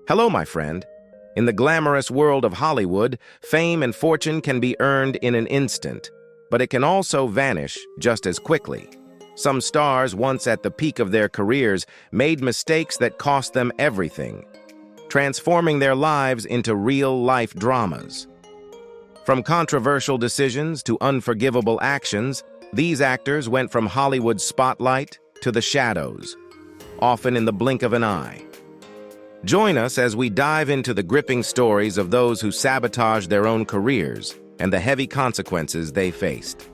Hello, my friend. In the glamorous world of Hollywood, fame and fortune can be earned in an instant, but it can also vanish just as quickly. Some stars, once at the peak of their careers, made mistakes that cost them everything, transforming their lives into real-life dramas. From controversial decisions to unforgivable actions, these actors went from Hollywood's spotlight to the shadows, often in the blink of an eye. Join us as we dive into the gripping stories of those who sabotaged their own careers and the heavy consequences they faced.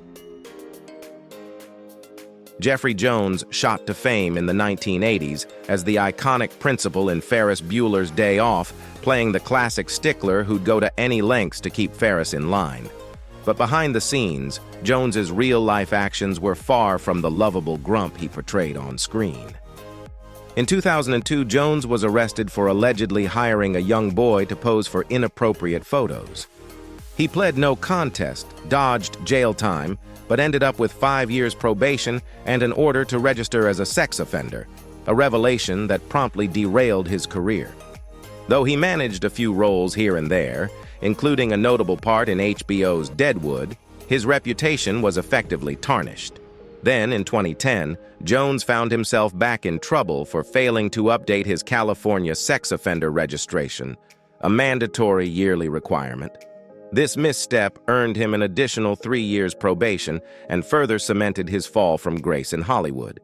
Jeffrey Jones shot to fame in the 1980s as the iconic principal in Ferris Bueller's Day Off, playing the classic stickler who'd go to any lengths to keep Ferris in line. But behind the scenes, Jones's real-life actions were far from the lovable grump he portrayed on screen. In 2002, Jones was arrested for allegedly hiring a young boy to pose for inappropriate photos. He pled no contest, dodged jail time, but ended up with 5 years probation and an order to register as a sex offender, a revelation that promptly derailed his career. Though he managed a few roles here and there, including a notable part in HBO's Deadwood, his reputation was effectively tarnished. Then, in 2010, Jones found himself back in trouble for failing to update his California sex offender registration, a mandatory yearly requirement. This misstep earned him an additional 3 years probation and further cemented his fall from grace in Hollywood.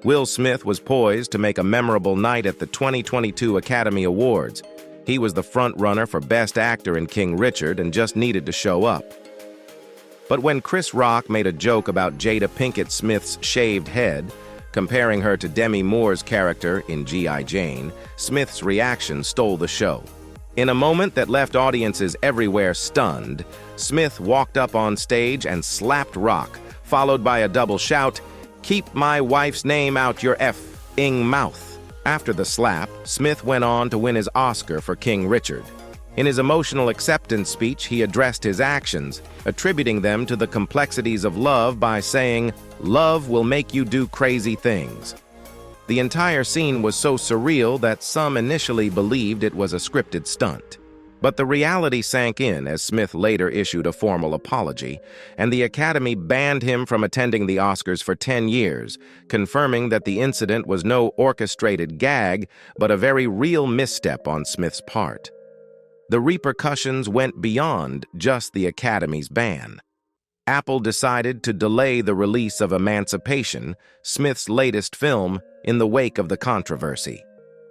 Will Smith was poised to make a memorable night at the 2022 Academy Awards. He was the front-runner for Best Actor in King Richard and just needed to show up. But when Chris Rock made a joke about Jada Pinkett Smith's shaved head, comparing her to Demi Moore's character in G.I. Jane, Smith's reaction stole the show. In a moment that left audiences everywhere stunned, Smith walked up on stage and slapped Rock, followed by a double shout, "Keep my wife's name out your f***ing mouth." After the slap, Smith went on to win his Oscar for King Richard. In his emotional acceptance speech, he addressed his actions, attributing them to the complexities of love by saying, "Love will make you do crazy things." The entire scene was so surreal that some initially believed it was a scripted stunt. But the reality sank in as Smith later issued a formal apology, and the Academy banned him from attending the Oscars for 10 years, confirming that the incident was no orchestrated gag, but a very real misstep on Smith's part. The repercussions went beyond just the Academy's ban. Apple decided to delay the release of Emancipation, Smith's latest film, in the wake of the controversy.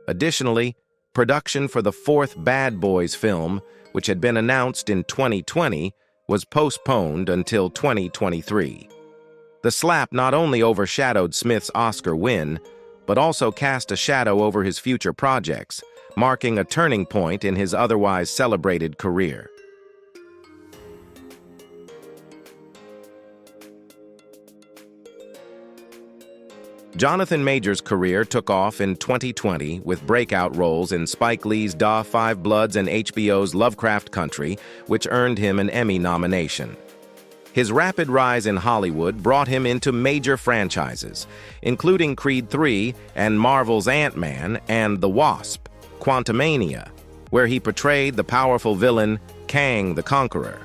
Additionally, production for the fourth Bad Boys film, which had been announced in 2020, was postponed until 2023. The slap not only overshadowed Smith's Oscar win, but also cast a shadow over his future projects, marking a turning point in his otherwise celebrated career. Jonathan Majors' career took off in 2020 with breakout roles in Spike Lee's Da 5 Bloods and HBO's Lovecraft Country, which earned him an Emmy nomination. His rapid rise in Hollywood brought him into major franchises, including Creed III and Marvel's Ant-Man and The Wasp, Quantumania, where he portrayed the powerful villain Kang the Conqueror.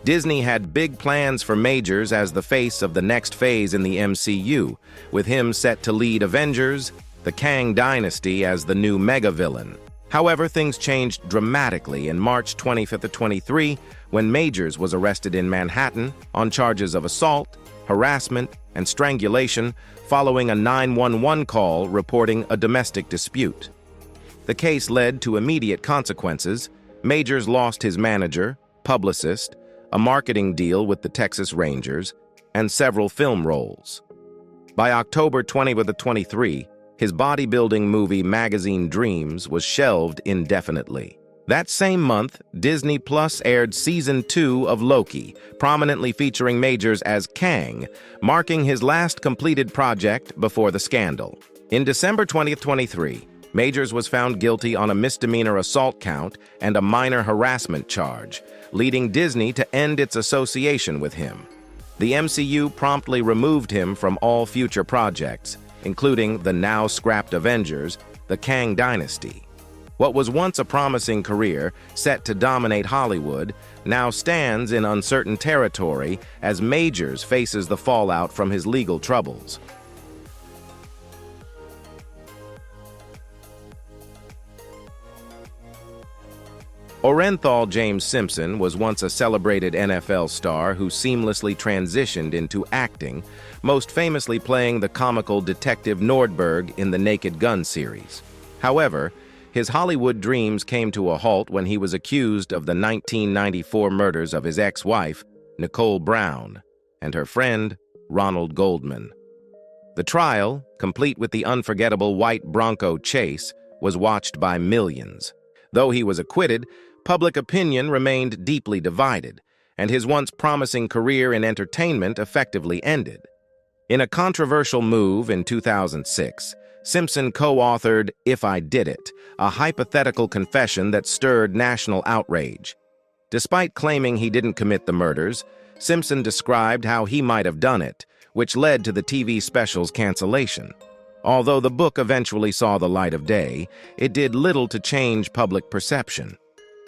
Disney had big plans for Majors as the face of the next phase in the MCU, with him set to lead Avengers, the Kang Dynasty as the new mega-villain. However, things changed dramatically in March 25th of 23 when Majors was arrested in Manhattan on charges of assault, harassment, and strangulation following a 911 call reporting a domestic dispute. The case led to immediate consequences. Majors lost his manager, publicist, a marketing deal with the Texas Rangers, and several film roles. By October 2023, his bodybuilding movie Magazine Dreams was shelved indefinitely. That same month, Disney Plus aired Season 2 of Loki, prominently featuring Majors as Kang, marking his last completed project before the scandal. In December 2023, Majors was found guilty on a misdemeanor assault count and a minor harassment charge, leading Disney to end its association with him. The MCU promptly removed him from all future projects, including the now-scrapped Avengers, the Kang Dynasty. What was once a promising career, set to dominate Hollywood, now stands in uncertain territory as Majors faces the fallout from his legal troubles. Orenthal James Simpson was once a celebrated NFL star who seamlessly transitioned into acting, most famously playing the comical Detective Nordberg in the Naked Gun series. However, his Hollywood dreams came to a halt when he was accused of the 1994 murders of his ex-wife, Nicole Brown, and her friend, Ronald Goldman. The trial, complete with the unforgettable white Bronco chase, was watched by millions. Though he was acquitted, public opinion remained deeply divided, and his once promising career in entertainment effectively ended. In a controversial move in 2006, Simpson co-authored If I Did It, a hypothetical confession that stirred national outrage. Despite claiming he didn't commit the murders, Simpson described how he might have done it, which led to the TV special's cancellation. Although the book eventually saw the light of day, it did little to change public perception.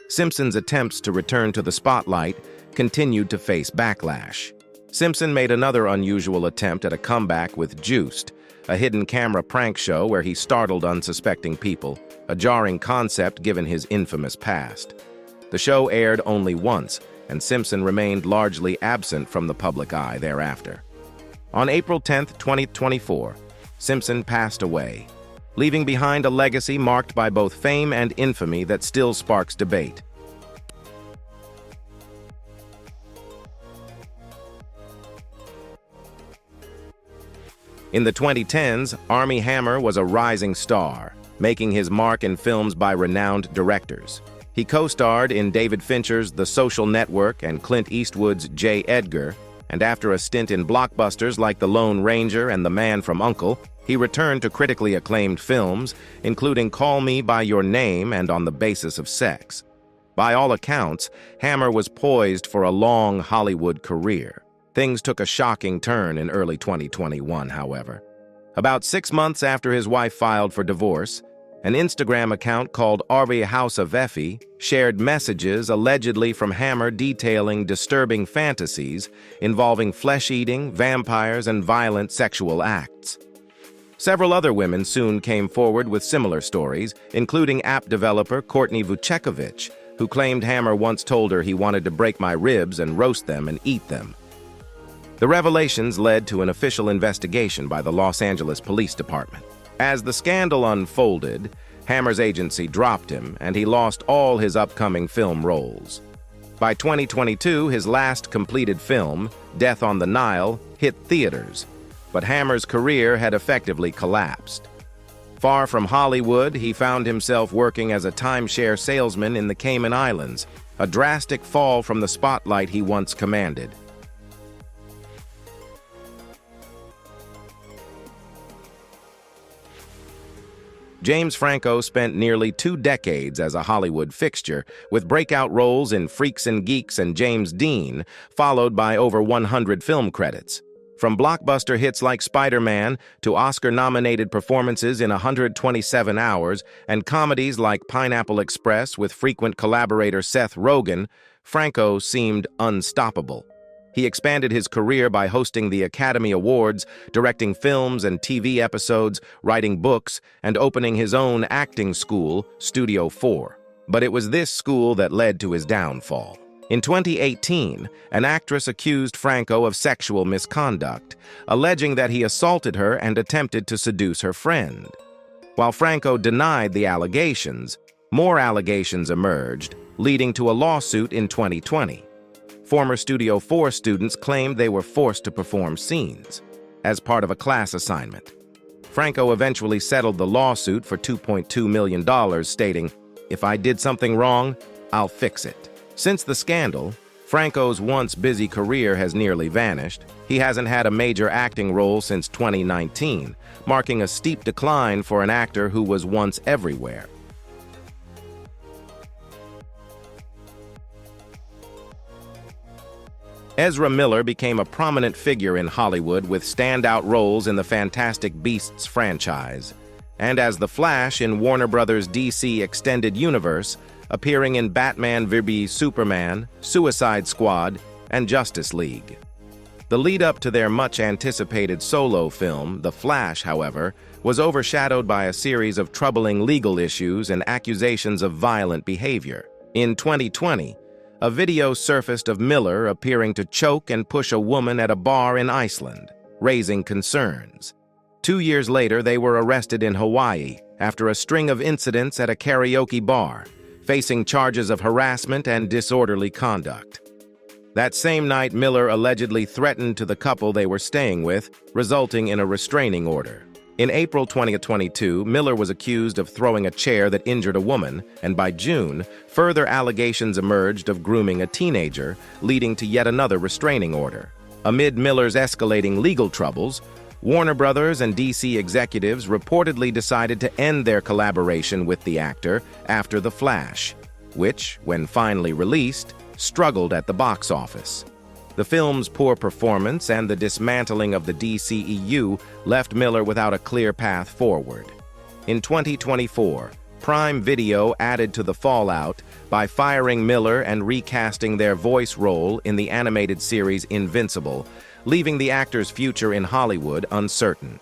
Simpson's attempts to return to the spotlight continued to face backlash. Simpson made another unusual attempt at a comeback with Juiced, a hidden camera prank show where he startled unsuspecting people, a jarring concept given his infamous past. The show aired only once, and Simpson remained largely absent from the public eye thereafter. On April 10, 2024, Simpson passed away, leaving behind a legacy marked by both fame and infamy that still sparks debate. In the 2010s, Armie Hammer was a rising star, making his mark in films by renowned directors. He co-starred in David Fincher's The Social Network and Clint Eastwood's J. Edgar, and after a stint in blockbusters like The Lone Ranger and The Man from U.N.C.L.E., he returned to critically acclaimed films, including Call Me by Your Name and On the Basis of Sex. By all accounts, Hammer was poised for a long Hollywood career. Things took a shocking turn in early 2021, however. About 6 months after his wife filed for divorce, an Instagram account called Arby House of Effie shared messages allegedly from Hammer detailing disturbing fantasies involving flesh-eating, vampires, and violent sexual acts. Several other women soon came forward with similar stories, including app developer Courtney Vucekovich, who claimed Hammer once told her he wanted to break my ribs and roast them and eat them. The revelations led to an official investigation by the Los Angeles Police Department. As the scandal unfolded, Hammer's agency dropped him, and he lost all his upcoming film roles. By 2022, his last completed film, Death on the Nile, hit theaters, but Hammer's career had effectively collapsed. Far from Hollywood, he found himself working as a timeshare salesman in the Cayman Islands, a drastic fall from the spotlight he once commanded. James Franco spent nearly 2 decades as a Hollywood fixture, with breakout roles in Freaks and Geeks and James Dean, followed by over 100 film credits. From blockbuster hits like Spider-Man to Oscar-nominated performances in 127 Hours and comedies like Pineapple Express with frequent collaborator Seth Rogen, Franco seemed unstoppable. He expanded his career by hosting the Academy Awards, directing films and TV episodes, writing books, and opening his own acting school, Studio 4. But it was this school that led to his downfall. In 2018, an actress accused Franco of sexual misconduct, alleging that he assaulted her and attempted to seduce her friend. While Franco denied the allegations, more allegations emerged, leading to a lawsuit in 2020. Former Studio 4 students claimed they were forced to perform scenes as part of a class assignment. Franco eventually settled the lawsuit for $2.2 million, stating, "If I did something wrong, I'll fix it." Since the scandal, Franco's once busy career has nearly vanished. He hasn't had a major acting role since 2019, marking a steep decline for an actor who was once everywhere. Ezra Miller became a prominent figure in Hollywood with standout roles in the Fantastic Beasts franchise, and as the Flash in Warner Bros. DC Extended Universe, appearing in Batman v Superman, Suicide Squad, and Justice League. The lead-up to their much-anticipated solo film, The Flash, however, was overshadowed by a series of troubling legal issues and accusations of violent behavior. In 2020, a video surfaced of Miller appearing to choke and push a woman at a bar in Iceland, raising concerns. 2 years later, they were arrested in Hawaii after a string of incidents at a karaoke bar, facing charges of harassment and disorderly conduct. That same night, Miller allegedly threatened to the couple they were staying with, resulting in a restraining order. In April 2022, Miller was accused of throwing a chair that injured a woman, and by June, further allegations emerged of grooming a teenager, leading to yet another restraining order. Amid Miller's escalating legal troubles, Warner Bros. And DC executives reportedly decided to end their collaboration with the actor after The Flash, which, when finally released, struggled at the box office. The film's poor performance and the dismantling of the DCEU left Miller without a clear path forward. In 2024, Prime Video added to the fallout by firing Miller and recasting their voice role in the animated series Invincible, leaving the actor's future in Hollywood uncertain.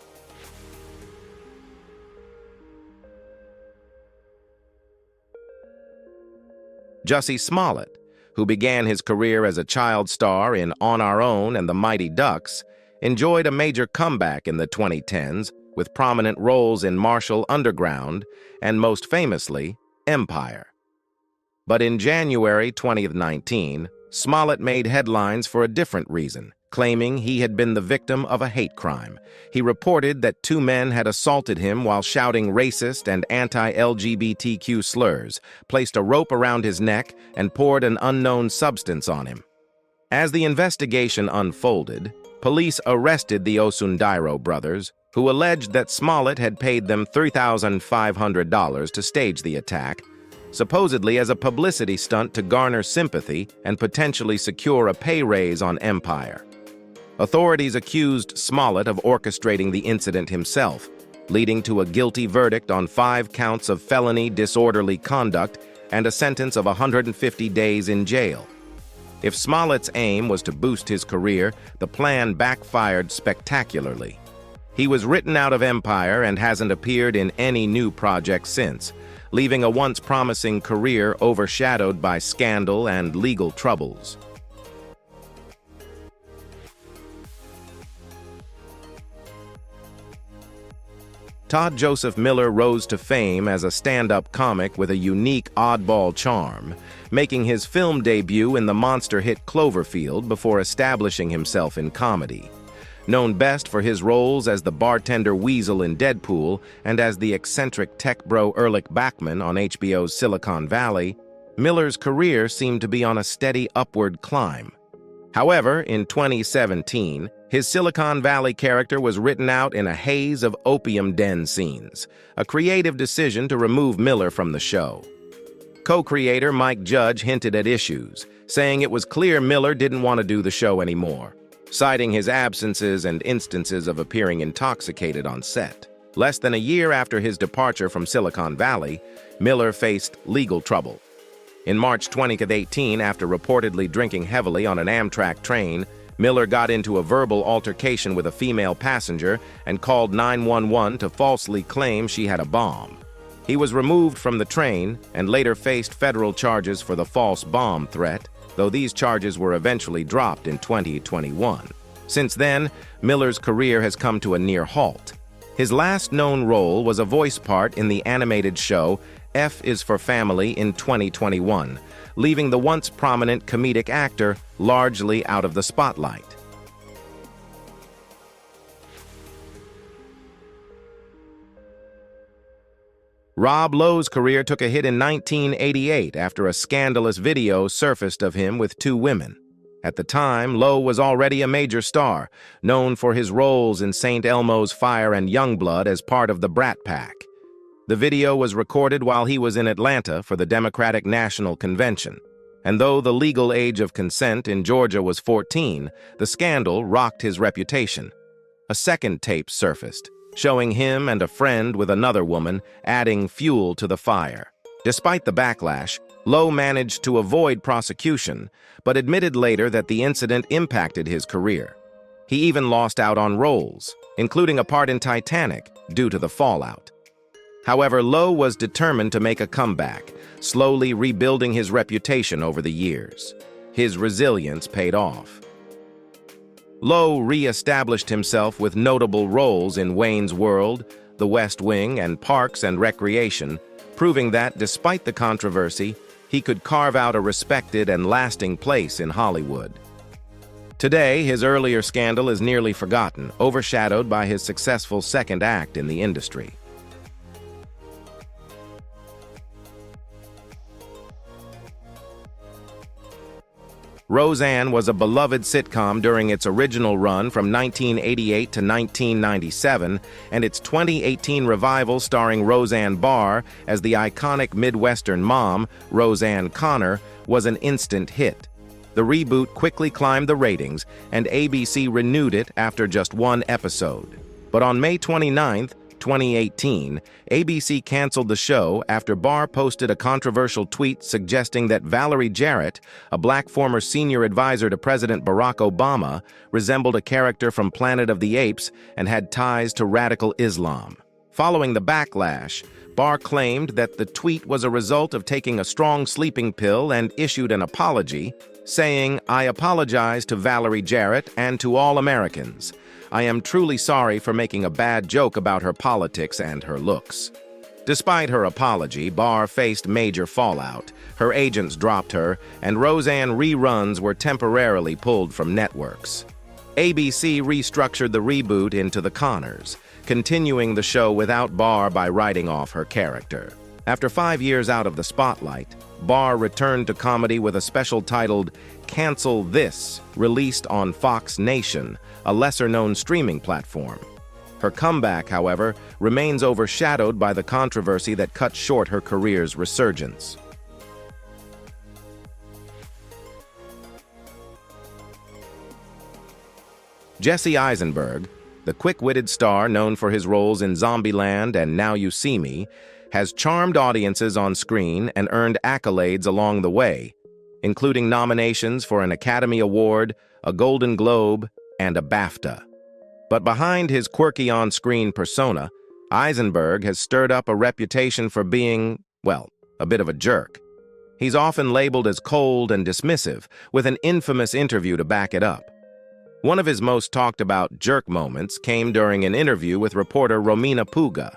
Jussie Smollett, who began his career as a child star in On Our Own and The Mighty Ducks, enjoyed a major comeback in the 2010s with prominent roles in Marshall Underground and, most famously, Empire. But in January 2019, Smollett made headlines for a different reason, claiming he had been the victim of a hate crime. He reported that 2 men had assaulted him while shouting racist and anti-LGBTQ slurs, placed a rope around his neck, and poured an unknown substance on him. As the investigation unfolded, police arrested the Osundairo brothers, who alleged that Smollett had paid them $3,500 to stage the attack, supposedly as a publicity stunt to garner sympathy and potentially secure a pay raise on Empire. Authorities accused Smollett of orchestrating the incident himself, leading to a guilty verdict on 5 counts of felony disorderly conduct and a sentence of 150 days in jail. If Smollett's aim was to boost his career, the plan backfired spectacularly. He was written out of Empire and hasn't appeared in any new project since, leaving a once promising career overshadowed by scandal and legal troubles. Todd Joseph Miller rose to fame as a stand-up comic with a unique oddball charm, making his film debut in the monster hit Cloverfield before establishing himself in comedy. Known best for his roles as the bartender Weasel in Deadpool and as the eccentric tech bro Erlich Bachman on HBO's Silicon Valley, Miller's career seemed to be on a steady upward climb. However, in 2017, his Silicon Valley character was written out in a haze of opium den scenes, a creative decision to remove Miller from the show. Co-creator Mike Judge hinted at issues, saying it was clear Miller didn't want to do the show anymore, citing his absences and instances of appearing intoxicated on set. Less than a year after his departure from Silicon Valley, Miller faced legal trouble. In March 2018, after reportedly drinking heavily on an Amtrak train, Miller got into a verbal altercation with a female passenger and called 911 to falsely claim she had a bomb. He was removed from the train and later faced federal charges for the false bomb threat, though these charges were eventually dropped in 2021. Since then, Miller's career has come to a near halt. His last known role was a voice part in the animated show F is for Family in 2021, leaving the once prominent comedic actor largely out of the spotlight. Rob Lowe's career took a hit in 1988 after a scandalous video surfaced of him with 2 women. At the time, Lowe was already a major star, known for his roles in St. Elmo's Fire and Youngblood as part of the Brat Pack. The video was recorded while he was in Atlanta for the Democratic National Convention. And though the legal age of consent in Georgia was 14, the scandal rocked his reputation. A second tape surfaced, showing him and a friend with another woman, adding fuel to the fire. Despite the backlash, Lowe managed to avoid prosecution, but admitted later that the incident impacted his career. He even lost out on roles, including a part in Titanic, due to the fallout. However, Lowe was determined to make a comeback, slowly rebuilding his reputation over the years. His resilience paid off. Lowe re-established himself with notable roles in Wayne's World, The West Wing, and Parks and Recreation, proving that, despite the controversy, he could carve out a respected and lasting place in Hollywood. Today, his earlier scandal is nearly forgotten, overshadowed by his successful second act in the industry. Roseanne was a beloved sitcom during its original run from 1988 to 1997, and its 2018 revival starring Roseanne Barr as the iconic Midwestern mom, Roseanne Connor, was an instant hit. The reboot quickly climbed the ratings, and ABC renewed it after just one episode. But on May 29, 2018, ABC canceled the show after Barr posted a controversial tweet suggesting that Valerie Jarrett, a black former senior advisor to President Barack Obama, resembled a character from Planet of the Apes and had ties to radical Islam. Following the backlash, Barr claimed that the tweet was a result of taking a strong sleeping pill and issued an apology, saying, "I apologize to Valerie Jarrett and to all Americans. I am truly sorry for making a bad joke about her politics and her looks." Despite her apology, Barr faced major fallout. Her agents dropped her, and Roseanne reruns were temporarily pulled from networks. ABC restructured the reboot into The Connors, continuing the show without Barr by writing off her character. After 5 years out of the spotlight, Barr returned to comedy with a special titled Cancel This, released on Fox Nation, a lesser-known streaming platform. Her comeback, however, remains overshadowed by the controversy that cut short her career's resurgence. Jesse Eisenberg, the quick-witted star known for his roles in Zombieland and Now You See Me, has charmed audiences on screen and earned accolades along the way, including nominations for an Academy Award, a Golden Globe, and a BAFTA. But behind his quirky on-screen persona, Eisenberg has stirred up a reputation for being, well, a bit of a jerk. He's often labeled as cold and dismissive, with an infamous interview to back it up. One of his most talked-about jerk moments came during an interview with reporter Romina Puga.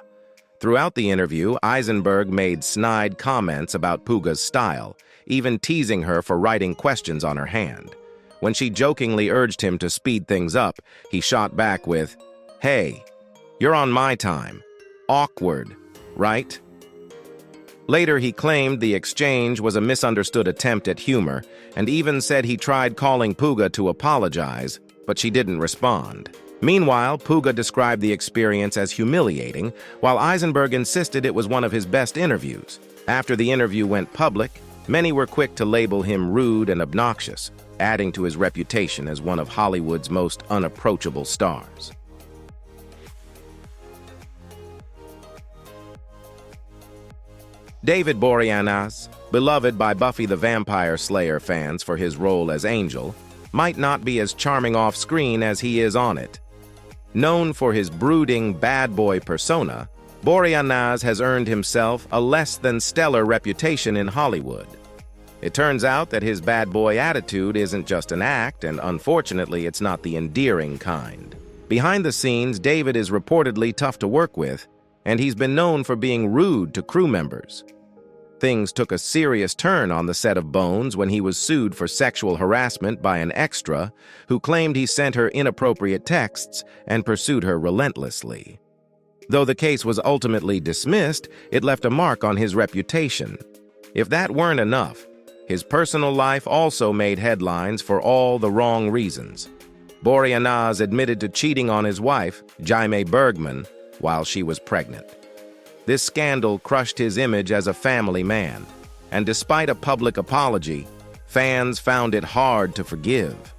Throughout the interview, Eisenberg made snide comments about Puga's style, even teasing her for writing questions on her hand. When she jokingly urged him to speed things up, he shot back with, "Hey, you're on my time. Awkward, right?" Later, he claimed the exchange was a misunderstood attempt at humor, and even said he tried calling Puga to apologize, but she didn't respond. Meanwhile, Puga described the experience as humiliating, while Eisenberg insisted it was one of his best interviews. After the interview went public, many were quick to label him rude and obnoxious, adding to his reputation as one of Hollywood's most unapproachable stars. David Boreanaz, beloved by Buffy the Vampire Slayer fans for his role as Angel, might not be as charming off-screen as he is on it. Known for his brooding bad boy persona, Boreanaz has earned himself a less-than-stellar reputation in Hollywood. It turns out that his bad boy attitude isn't just an act, and unfortunately it's not the endearing kind. Behind the scenes, David is reportedly tough to work with, and he's been known for being rude to crew members. Things took a serious turn on the set of Bones when he was sued for sexual harassment by an extra who claimed he sent her inappropriate texts and pursued her relentlessly. Though the case was ultimately dismissed, it left a mark on his reputation. If that weren't enough, his personal life also made headlines for all the wrong reasons. Boreanaz admitted to cheating on his wife, Jaime Bergman, while she was pregnant. This scandal crushed his image as a family man, and despite a public apology, fans found it hard to forgive.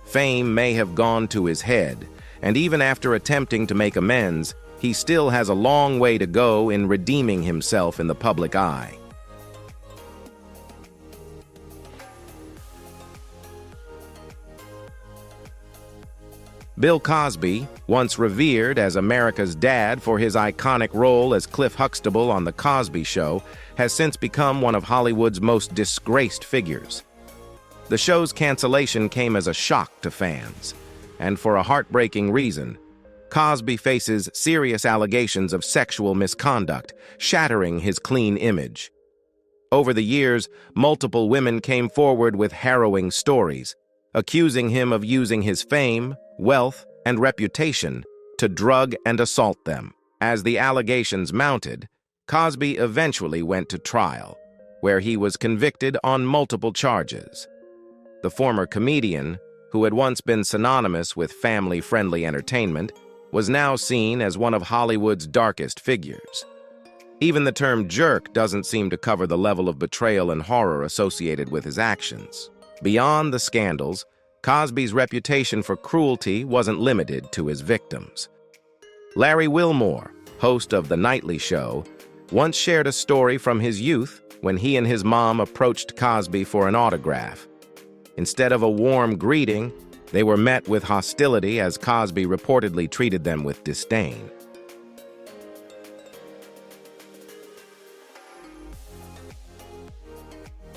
Fame may have gone to his head, and even after attempting to make amends, he still has a long way to go in redeeming himself in the public eye. Bill Cosby, once revered as America's dad for his iconic role as Cliff Huxtable on The Cosby Show, has since become one of Hollywood's most disgraced figures. The show's cancellation came as a shock to fans, and for a heartbreaking reason. Cosby faces serious allegations of sexual misconduct, shattering his clean image. Over the years, multiple women came forward with harrowing stories, accusing him of using his fame, wealth, and reputation to drug and assault them. As the allegations mounted, Cosby eventually went to trial, where he was convicted on multiple charges. The former comedian, who had once been synonymous with family-friendly entertainment, was now seen as one of Hollywood's darkest figures. Even the term jerk doesn't seem to cover the level of betrayal and horror associated with his actions. Beyond the scandals, Cosby's reputation for cruelty wasn't limited to his victims. Larry Wilmore, host of The Nightly Show, once shared a story from his youth when he and his mom approached Cosby for an autograph. Instead of a warm greeting, they were met with hostility as Cosby reportedly treated them with disdain.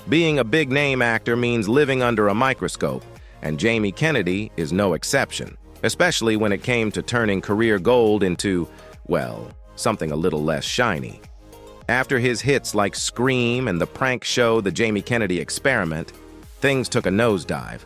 Being a big-name actor means living under a microscope, and Jamie Kennedy is no exception, especially when it came to turning career gold into, well, something a little less shiny. After his hits like Scream and the prank show The Jamie Kennedy Experiment, things took a nosedive.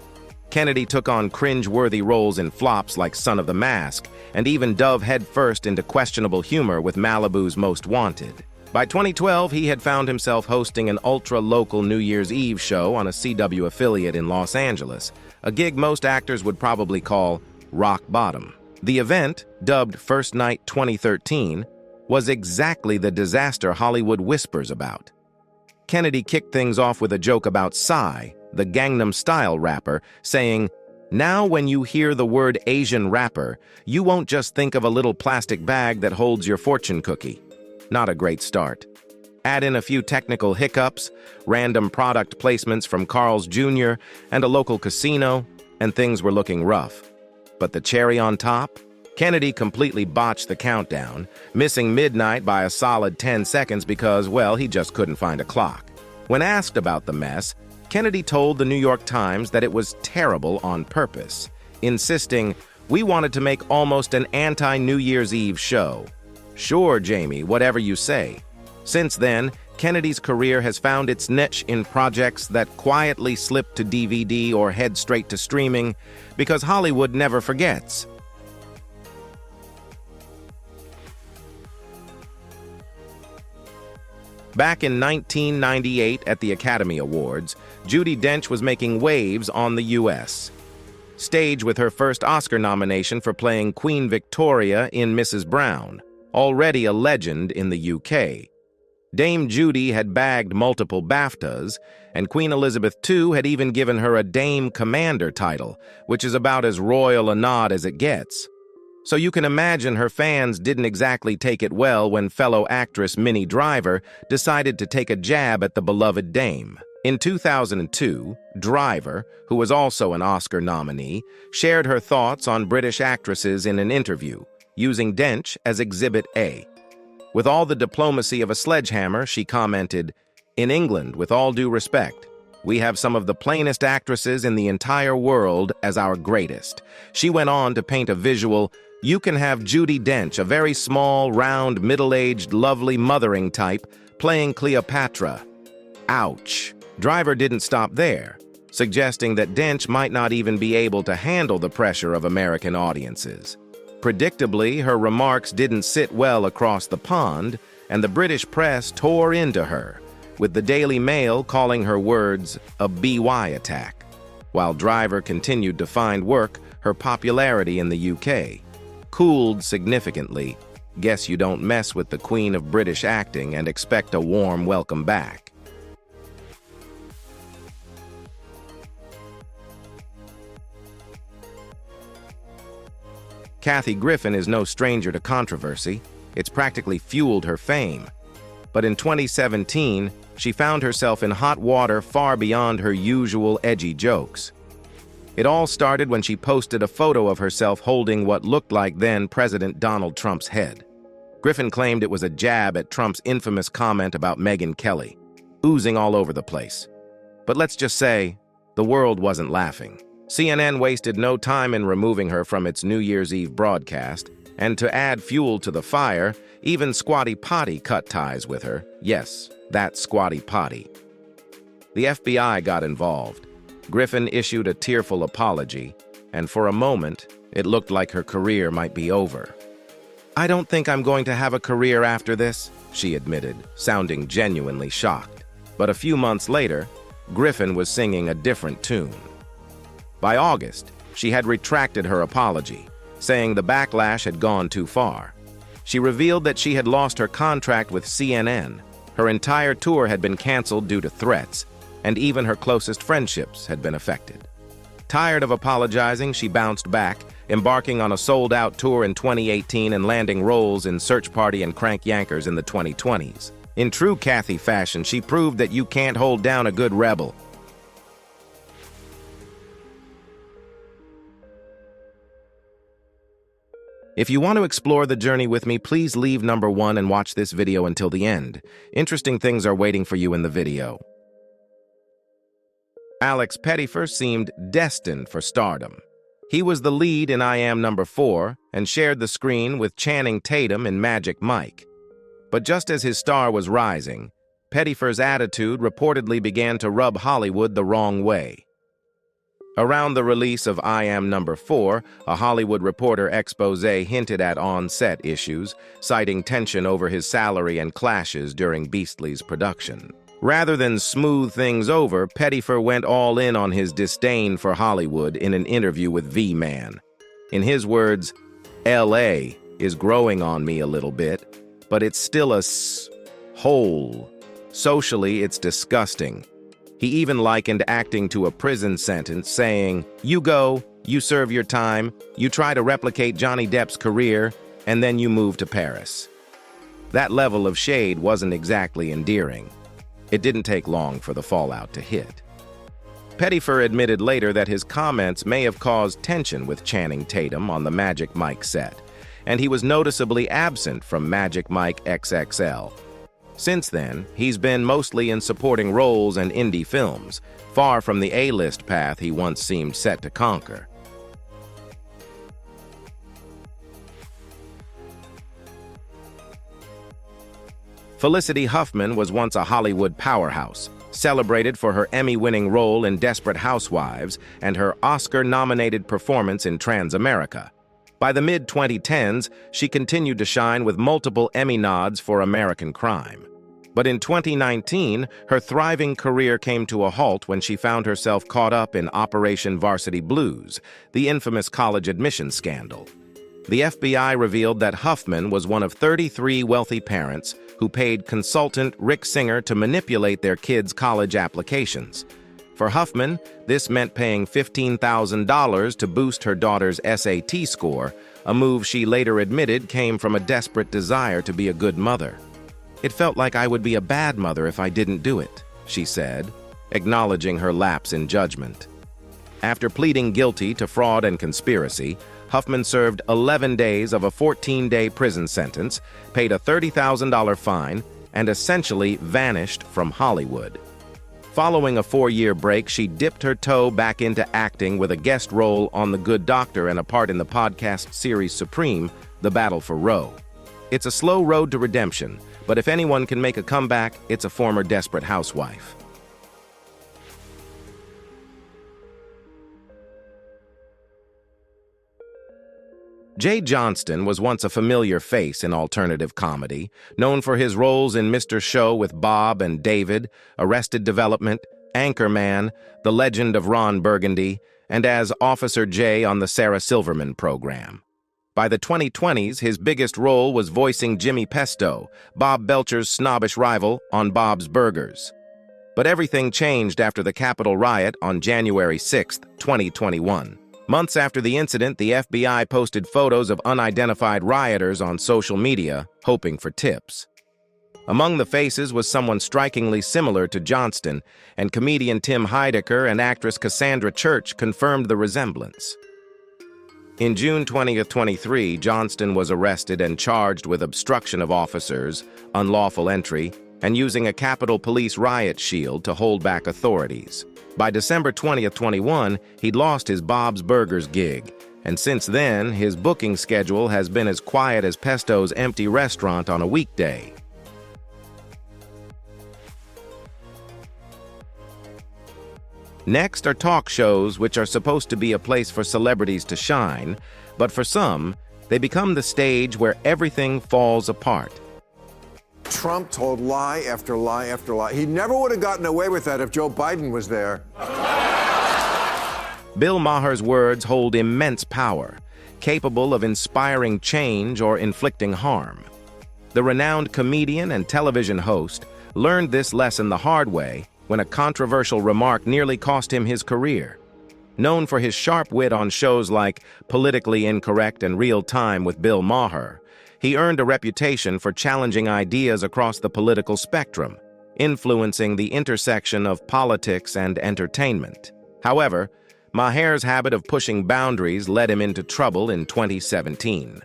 Kennedy took on cringe-worthy roles in flops like Son of the Mask, and even dove headfirst into questionable humor with Malibu's Most Wanted. By 2012, he had found himself hosting an ultra-local New Year's Eve show on a CW affiliate in Los Angeles, a gig most actors would probably call rock bottom. The event, dubbed First Night 2013, was exactly the disaster Hollywood whispers about. Kennedy kicked things off with a joke about Psy, the Gangnam Style rapper, saying, "Now when you hear the word Asian rapper, you won't just think of a little plastic bag that holds your fortune cookie." Not a great start. Add in a few technical hiccups, random product placements from Carl's Jr., and a local casino, and things were looking rough. But the cherry on top? Kennedy completely botched the countdown, missing midnight by a solid 10 seconds because, well, he just couldn't find a clock. When asked about the mess, Kennedy told the New York Times that it was terrible on purpose, insisting, "We wanted to make almost an anti-New Year's Eve show." Sure, Jamie, whatever you say. Since then, Kennedy's career has found its niche in projects that quietly slip to DVD or head straight to streaming, because Hollywood never forgets. Back in 1998 at the Academy Awards, Judi Dench was making waves on the U.S. stage with her first Oscar nomination for playing Queen Victoria in Mrs. Brown, already a legend in the UK. Dame Judi had bagged multiple BAFTAs, and Queen Elizabeth II had even given her a Dame Commander title, which is about as royal a nod as it gets. So you can imagine her fans didn't exactly take it well when fellow actress Minnie Driver decided to take a jab at the beloved dame. In 2002, Driver, who was also an Oscar nominee, shared her thoughts on British actresses in an interview, using Dench as Exhibit A. With all the diplomacy of a sledgehammer, she commented, "In England, with all due respect, we have some of the plainest actresses in the entire world as our greatest." She went on to paint a visual, "You can have Judi Dench, a very small, round, middle-aged, lovely mothering type, playing Cleopatra." Ouch. Driver didn't stop there, suggesting that Dench might not even be able to handle the pressure of American audiences. Predictably, her remarks didn't sit well across the pond, and the British press tore into her, with the Daily Mail calling her words a BY attack. While Driver continued to find work, her popularity in the UK cooled significantly. Guess you don't mess with the Queen of British acting and expect a warm welcome back. Kathy Griffin is no stranger to controversy. It's practically fueled her fame. But in 2017, she found herself in hot water far beyond her usual edgy jokes. It all started when she posted a photo of herself holding what looked like then-President Donald Trump's head. Griffin claimed it was a jab at Trump's infamous comment about Megyn Kelly, oozing all over the place. But let's just say, the world wasn't laughing. CNN wasted no time in removing her from its New Year's Eve broadcast, and to add fuel to the fire, even Squatty Potty cut ties with her. Yes, that Squatty Potty. The FBI got involved. Griffin issued a tearful apology, and for a moment, it looked like her career might be over. "I don't think I'm going to have a career after this," she admitted, sounding genuinely shocked. But a few months later, Griffin was singing a different tune. By August, she had retracted her apology, saying the backlash had gone too far. She revealed that she had lost her contract with CNN, her entire tour had been canceled due to threats, and even her closest friendships had been affected. Tired of apologizing, she bounced back, embarking on a sold-out tour in 2018 and landing roles in Search Party and Crank Yankers in the 2020s. In true Kathy fashion, she proved that you can't hold down a good rebel. If you want to explore the journey with me, please leave number 1 and watch this video until the end. Interesting things are waiting for you in the video. Alex Pettyfer seemed destined for stardom. He was the lead in I Am Number 4 and shared the screen with Channing Tatum in Magic Mike. But just as his star was rising, Pettyfer's attitude reportedly began to rub Hollywood the wrong way. Around the release of I Am Number 4, a Hollywood Reporter expose hinted at on-set issues, citing tension over his salary and clashes during Beastly's production. Rather than smooth things over, Pettyfer went all in on his disdain for Hollywood in an interview with V-Man. In his words, "LA is growing on me a little bit, but it's still a hole. Socially, it's disgusting." He even likened acting to a prison sentence, saying, "You go, you serve your time, you try to replicate Johnny Depp's career, and then you move to Paris." That level of shade wasn't exactly endearing. It didn't take long for the fallout to hit. Pettyfer admitted later that his comments may have caused tension with Channing Tatum on the Magic Mike set, and he was noticeably absent from Magic Mike XXL. Since then, he's been mostly in supporting roles and indie films, far from the A-list path he once seemed set to conquer. Felicity Huffman was once a Hollywood powerhouse, celebrated for her Emmy-winning role in Desperate Housewives and her Oscar-nominated performance in Transamerica. By the mid-2010s, she continued to shine with multiple Emmy nods for American Crime. But in 2019, her thriving career came to a halt when she found herself caught up in Operation Varsity Blues, the infamous college admissions scandal. The FBI revealed that Huffman was one of 33 wealthy parents who paid consultant Rick Singer to manipulate their kids' college applications. For Huffman, this meant paying $15,000 to boost her daughter's SAT score, a move she later admitted came from a desperate desire to be a good mother. "It felt like I would be a bad mother if I didn't do it," she said, acknowledging her lapse in judgment. After pleading guilty to fraud and conspiracy, Huffman served 11 days of a 14-day prison sentence, paid a $30,000 fine, and essentially vanished from Hollywood. Following a 4-year break, she dipped her toe back into acting with a guest role on The Good Doctor and a part in the podcast series Supreme, The Battle for Roe. It's a slow road to redemption, but if anyone can make a comeback, it's a former Desperate Housewife. Johnston was once a familiar face in alternative comedy, known for his roles in Mr. Show with Bob and David, Arrested Development, Anchorman, The Legend of Ron Burgundy, and as Officer J on the Sarah Silverman program. By the 2020s, his biggest role was voicing Jimmy Pesto, Bob Belcher's snobbish rival, on Bob's Burgers. But everything changed after the Capitol riot on January 6, 2021. Months after the incident, the FBI posted photos of unidentified rioters on social media, hoping for tips. Among the faces was someone strikingly similar to Johnston, and comedian Tim Heidecker and actress Cassandra Church confirmed the resemblance. In June 2023, Johnston was arrested and charged with obstruction of officers, unlawful entry, and using a Capitol Police riot shield to hold back authorities. By December 2021, he'd lost his Bob's Burgers gig, and since then, his booking schedule has been as quiet as Pesto's empty restaurant on a weekday. Next are talk shows, which are supposed to be a place for celebrities to shine, but for some, they become the stage where everything falls apart. Trump told lie after lie after lie. He never would have gotten away with that if Joe Biden was there. Bill Maher's words hold immense power, capable of inspiring change or inflicting harm. The renowned comedian and television host learned this lesson the hard way when a controversial remark nearly cost him his career. Known for his sharp wit on shows like Politically Incorrect and Real Time with Bill Maher, he earned a reputation for challenging ideas across the political spectrum, influencing the intersection of politics and entertainment. However, Maher's habit of pushing boundaries led him into trouble in 2017.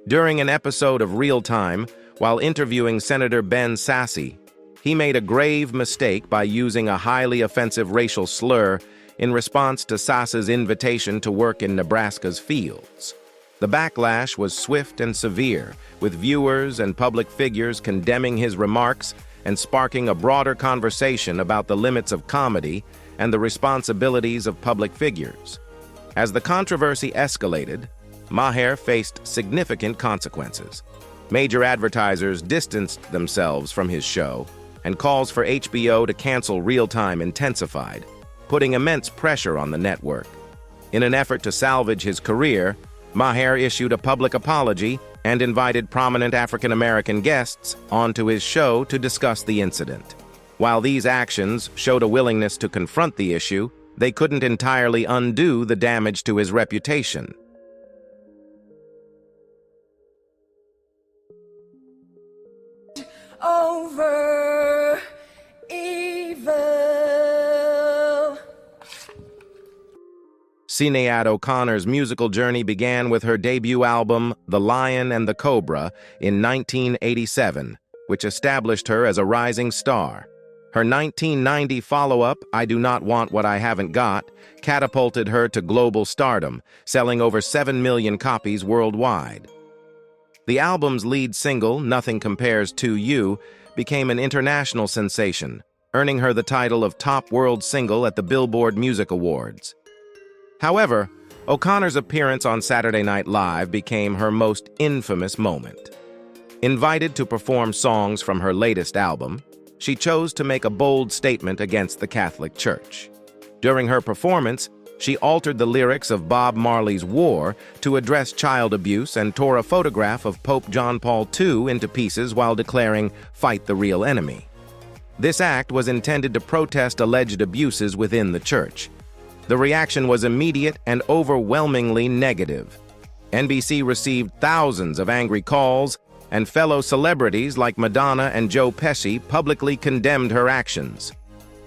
During an episode of Real Time, while interviewing Senator Ben Sasse, he made a grave mistake by using a highly offensive racial slur in response to Sasse's invitation to work in Nebraska's fields. The backlash was swift and severe, with viewers and public figures condemning his remarks and sparking a broader conversation about the limits of comedy and the responsibilities of public figures. As the controversy escalated, Maher faced significant consequences. Major advertisers distanced themselves from his show, and calls for HBO to cancel Real Time intensified, putting immense pressure on the network. In an effort to salvage his career, Maher issued a public apology and invited prominent African-American guests onto his show to discuss the incident. While these actions showed a willingness to confront the issue, they couldn't entirely undo the damage to his reputation. Over evil. Sinéad O'Connor's musical journey began with her debut album, The Lion and the Cobra, in 1987, which established her as a rising star. Her 1990 follow-up, I Do Not Want What I Haven't Got, catapulted her to global stardom, selling over 7 million copies worldwide. The album's lead single, Nothing Compares to You, became an international sensation, earning her the title of top world single at the Billboard Music Awards. However, O'Connor's appearance on Saturday Night Live became her most infamous moment. Invited to perform songs from her latest album, she chose to make a bold statement against the Catholic Church. During her performance, she altered the lyrics of Bob Marley's War to address child abuse and tore a photograph of Pope John Paul II into pieces while declaring, "Fight the real enemy." This act was intended to protest alleged abuses within the church. The reaction was immediate and overwhelmingly negative. NBC received thousands of angry calls, and fellow celebrities like Madonna and Joe Pesci publicly condemned her actions.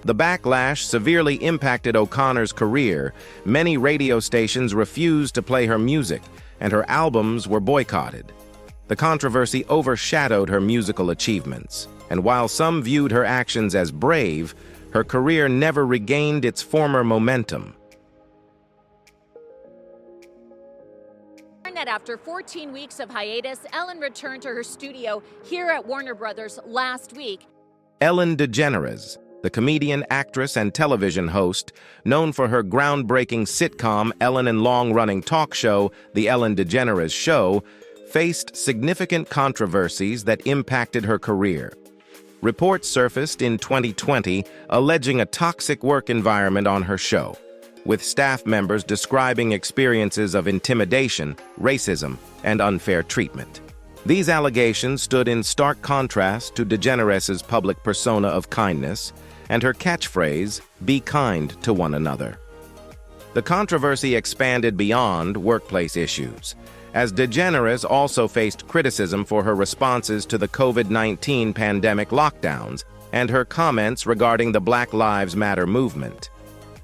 The backlash severely impacted O'Connor's career. Many radio stations refused to play her music, and her albums were boycotted. The controversy overshadowed her musical achievements, and while some viewed her actions as brave, her career never regained its former momentum. That after 14 weeks of hiatus, Ellen returned to her studio here at Warner Brothers last week. Ellen DeGeneres, the comedian, actress, and television host, known for her groundbreaking sitcom Ellen and long-running talk show, The Ellen DeGeneres Show, faced significant controversies that impacted her career. Reports surfaced in 2020 alleging a toxic work environment on her show, with staff members describing experiences of intimidation, racism, and unfair treatment. These allegations stood in stark contrast to DeGeneres' public persona of kindness and her catchphrase, "Be kind to one another." The controversy expanded beyond workplace issues, as DeGeneres also faced criticism for her responses to the COVID-19 pandemic lockdowns and her comments regarding the Black Lives Matter movement.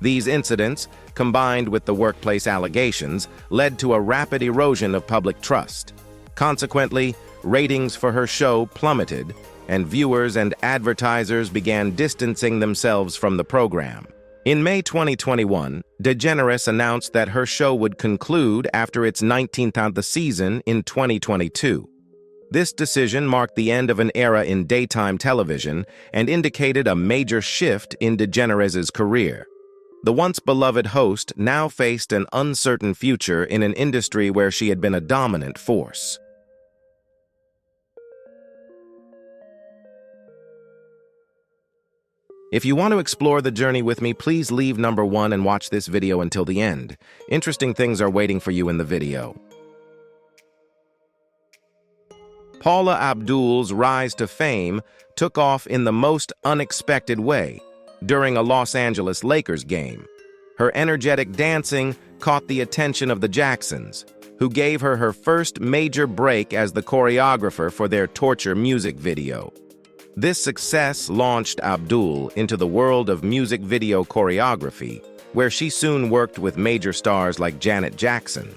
These incidents, combined with the workplace allegations, led to a rapid erosion of public trust. Consequently, ratings for her show plummeted, and viewers and advertisers began distancing themselves from the program. In May 2021, DeGeneres announced that her show would conclude after its 19th of the season in 2022. This decision marked the end of an era in daytime television and indicated a major shift in DeGeneres' career. The once beloved host now faced an uncertain future in an industry where she had been a dominant force. If you want to explore the journey with me, please leave number 1 and watch this video until the end. Interesting things are waiting for you in the video. Paula Abdul's rise to fame took off in the most unexpected way during a Los Angeles Lakers game. Her energetic dancing caught the attention of the Jacksons, who gave her her first major break as the choreographer for their Torture music video. This success launched Abdul into the world of music video choreography, where she soon worked with major stars like Janet Jackson.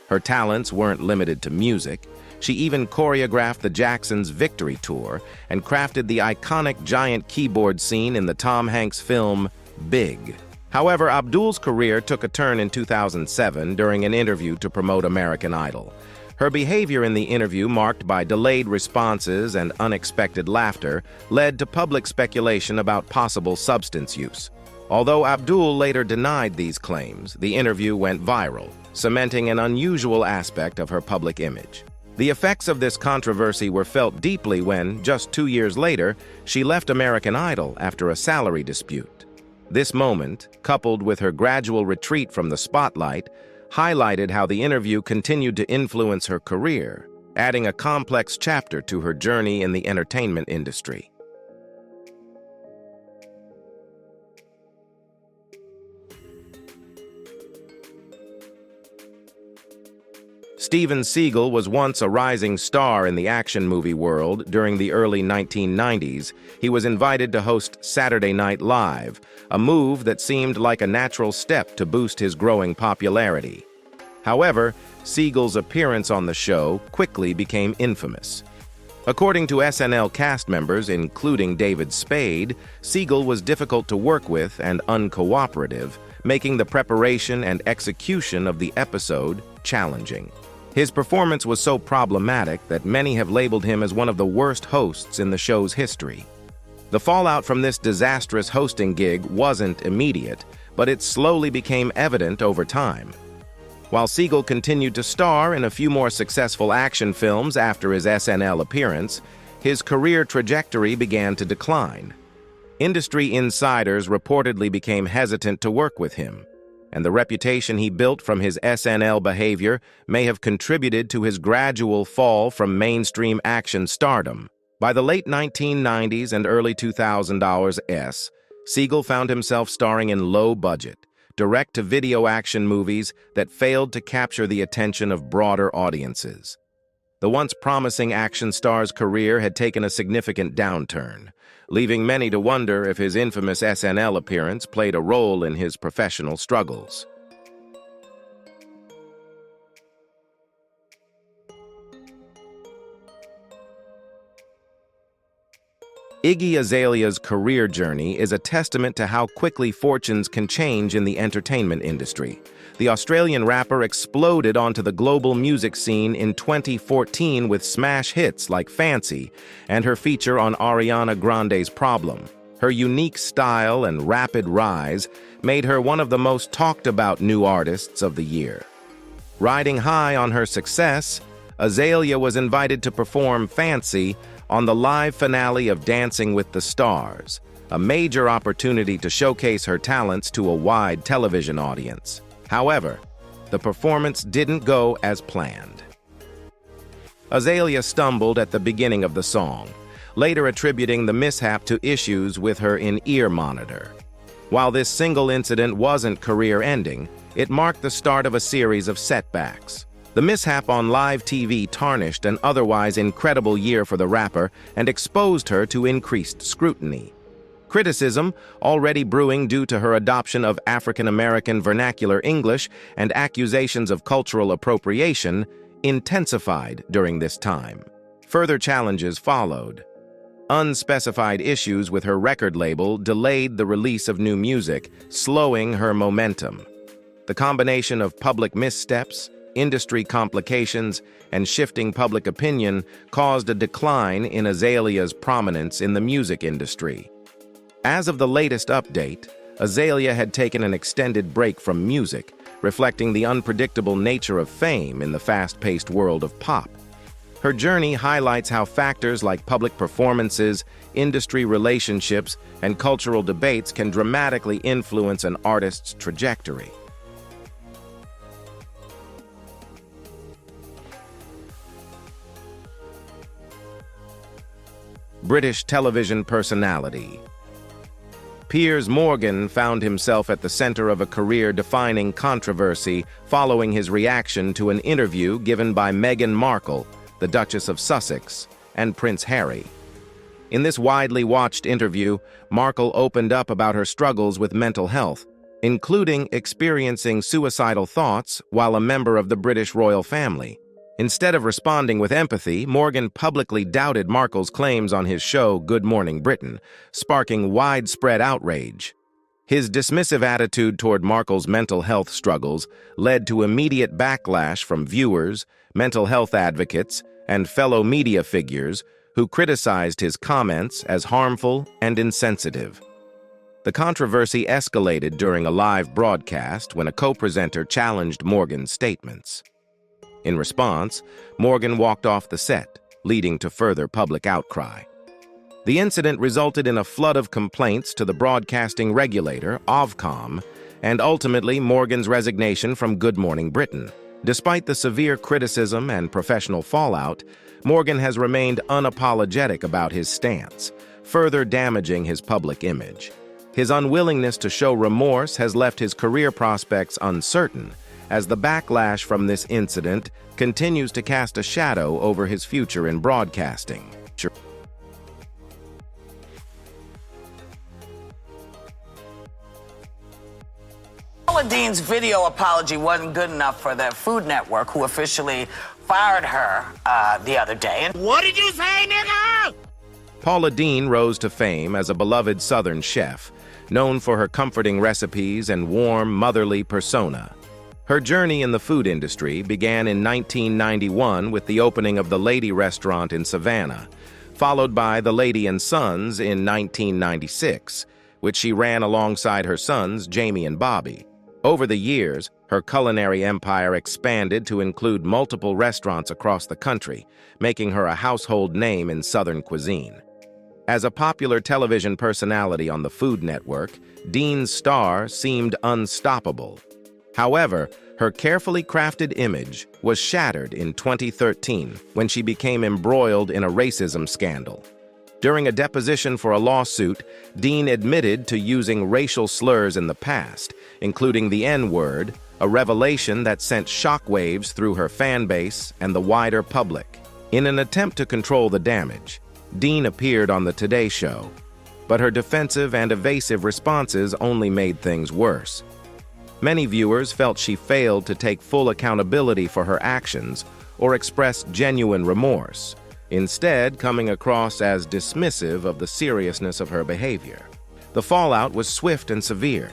Her talents weren't limited to music. She even choreographed the Jacksons' Victory Tour and crafted the iconic giant keyboard scene in the Tom Hanks film Big. However, Abdul's career took a turn in 2007 during an interview to promote American Idol. Her behavior in the interview, marked by delayed responses and unexpected laughter, led to public speculation about possible substance use. Although Abdul later denied these claims, the interview went viral, cementing an unusual aspect of her public image. The effects of this controversy were felt deeply when, just 2 years later, she left American Idol after a salary dispute. This moment, coupled with her gradual retreat from the spotlight, highlighted how the interview continued to influence her career, adding a complex chapter to her journey in the entertainment industry. Steven Seagull was once a rising star in the action movie world. During the early 1990s, he was invited to host Saturday Night Live, a move that seemed like a natural step to boost his growing popularity. However, Seagull's appearance on the show quickly became infamous. According to SNL cast members, including David Spade, Seagull was difficult to work with and uncooperative, making the preparation and execution of the episode challenging. His performance was so problematic that many have labeled him as one of the worst hosts in the show's history. The fallout from this disastrous hosting gig wasn't immediate, but it slowly became evident over time. While Seagull continued to star in a few more successful action films after his SNL appearance, his career trajectory began to decline. Industry insiders reportedly became hesitant to work with him, and the reputation he built from his SNL behavior may have contributed to his gradual fall from mainstream action stardom. By the late 1990s and early 2000s, Seagull found himself starring in low-budget, direct-to-video action movies that failed to capture the attention of broader audiences. The once promising action star's career had taken a significant downturn, leaving many to wonder if his infamous SNL appearance played a role in his professional struggles. Iggy Azalea's career journey is a testament to how quickly fortunes can change in the entertainment industry. The Australian rapper exploded onto the global music scene in 2014 with smash hits like Fancy and her feature on Ariana Grande's Problem. Her unique style and rapid rise made her one of the most talked-about new artists of the year. Riding high on her success, Azalea was invited to perform Fancy on the live finale of Dancing with the Stars, a major opportunity to showcase her talents to a wide television audience. However, the performance didn't go as planned. Azalea stumbled at the beginning of the song, later attributing the mishap to issues with her in-ear monitor. While this single incident wasn't career-ending, it marked the start of a series of setbacks. The mishap on live TV tarnished an otherwise incredible year for the rapper and exposed her to increased scrutiny. Criticism, already brewing due to her adoption of African-American vernacular English and accusations of cultural appropriation, intensified during this time. Further challenges followed. Unspecified issues with her record label delayed the release of new music, slowing her momentum. The combination of public missteps, industry complications, and shifting public opinion caused a decline in Azalea's prominence in the music industry. As of the latest update, Azalea had taken an extended break from music, reflecting the unpredictable nature of fame in the fast-paced world of pop. Her journey highlights how factors like public performances, industry relationships, and cultural debates can dramatically influence an artist's trajectory. British television personality. Piers Morgan found himself at the center of a career-defining controversy following his reaction to an interview given by Meghan Markle, the Duchess of Sussex, and Prince Harry. In this widely watched interview, Markle opened up about her struggles with mental health, including experiencing suicidal thoughts while a member of the British royal family. Instead of responding with empathy, Morgan publicly doubted Markle's claims on his show Good Morning Britain, sparking widespread outrage. His dismissive attitude toward Markle's mental health struggles led to immediate backlash from viewers, mental health advocates, and fellow media figures who criticized his comments as harmful and insensitive. The controversy escalated during a live broadcast when a co-presenter challenged Morgan's statements. In response, Morgan walked off the set, leading to further public outcry. The incident resulted in a flood of complaints to the broadcasting regulator, Ofcom, and ultimately Morgan's resignation from Good Morning Britain. Despite the severe criticism and professional fallout, Morgan has remained unapologetic about his stance, further damaging his public image. His unwillingness to show remorse has left his career prospects uncertain, as the backlash from this incident continues to cast a shadow over his future in broadcasting. Paula Deen's video apology wasn't good enough for the Food Network, who officially fired her the other day. And what did you say, nigga? Paula Deen rose to fame as a beloved Southern chef, known for her comforting recipes and warm, motherly persona. Her journey in the food industry began in 1991 with the opening of the Lady Restaurant in Savannah, followed by the Lady and Sons in 1996, which she ran alongside her sons, Jamie and Bobby. Over the years, her culinary empire expanded to include multiple restaurants across the country, making her a household name in Southern cuisine. As a popular television personality on the Food Network, Deen's star seemed unstoppable. However, her carefully crafted image was shattered in 2013 when she became embroiled in a racism scandal. During a deposition for a lawsuit, Deen admitted to using racial slurs in the past, including the N-word, a revelation that sent shockwaves through her fan base and the wider public. In an attempt to control the damage, Deen appeared on the Today Show, but her defensive and evasive responses only made things worse. Many viewers felt she failed to take full accountability for her actions or express genuine remorse, instead coming across as dismissive of the seriousness of her behavior. The fallout was swift and severe.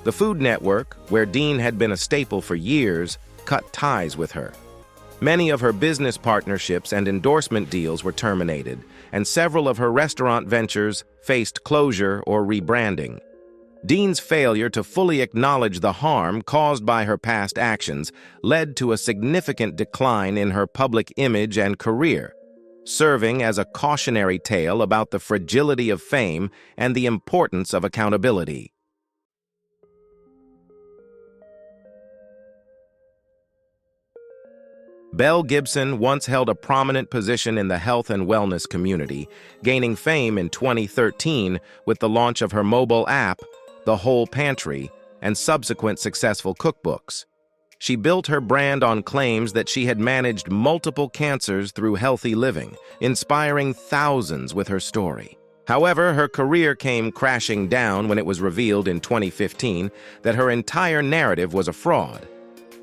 The Food Network, where Deen had been a staple for years, cut ties with her. Many of her business partnerships and endorsement deals were terminated, and several of her restaurant ventures faced closure or rebranding. Deen's failure to fully acknowledge the harm caused by her past actions led to a significant decline in her public image and career, serving as a cautionary tale about the fragility of fame and the importance of accountability. Belle Gibson once held a prominent position in the health and wellness community, gaining fame in 2013 with the launch of her mobile app, The Whole Pantry, and subsequent successful cookbooks. She built her brand on claims that she had managed multiple cancers through healthy living, inspiring thousands with her story. However, her career came crashing down when it was revealed in 2015 that her entire narrative was a fraud.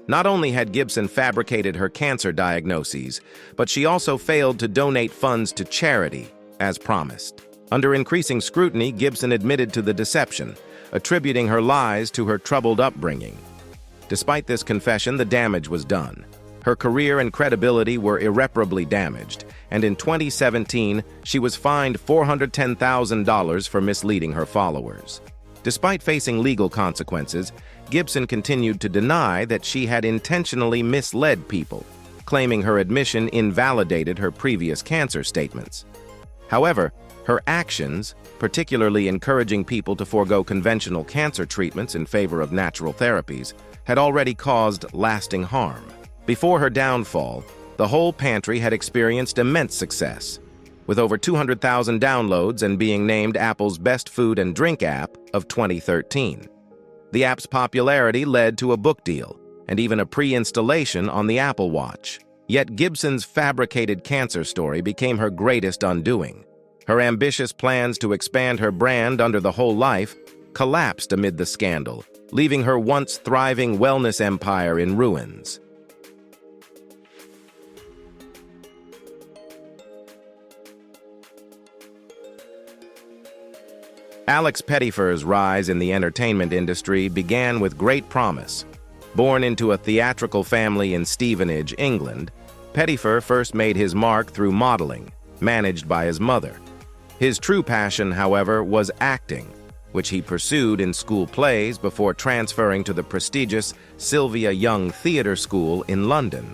Not only had Gibson fabricated her cancer diagnoses, but she also failed to donate funds to charity, as promised. Under increasing scrutiny, Gibson admitted to the deception, attributing her lies to her troubled upbringing. Despite this confession, the damage was done. Her career and credibility were irreparably damaged, and in 2017, she was fined $410,000 for misleading her followers. Despite facing legal consequences, Gibson continued to deny that she had intentionally misled people, claiming her admission invalidated her previous cancer statements. However, her actions, particularly encouraging people to forego conventional cancer treatments in favor of natural therapies, had already caused lasting harm. Before her downfall, the whole pantry had experienced immense success, with over 200,000 downloads and being named Apple's best food and drink app of 2013. The app's popularity led to a book deal and even a pre-installation on the Apple Watch. Yet Gibson's fabricated cancer story became her greatest undoing. Her ambitious plans to expand her brand under the whole life collapsed amid the scandal, leaving her once thriving wellness empire in ruins. Alex Pettyfer's rise in the entertainment industry began with great promise. Born into a theatrical family in Stevenage, England, Pettyfer first made his mark through modeling, managed by his mother. His true passion, however, was acting, which he pursued in school plays before transferring to the prestigious Sylvia Young Theatre School in London.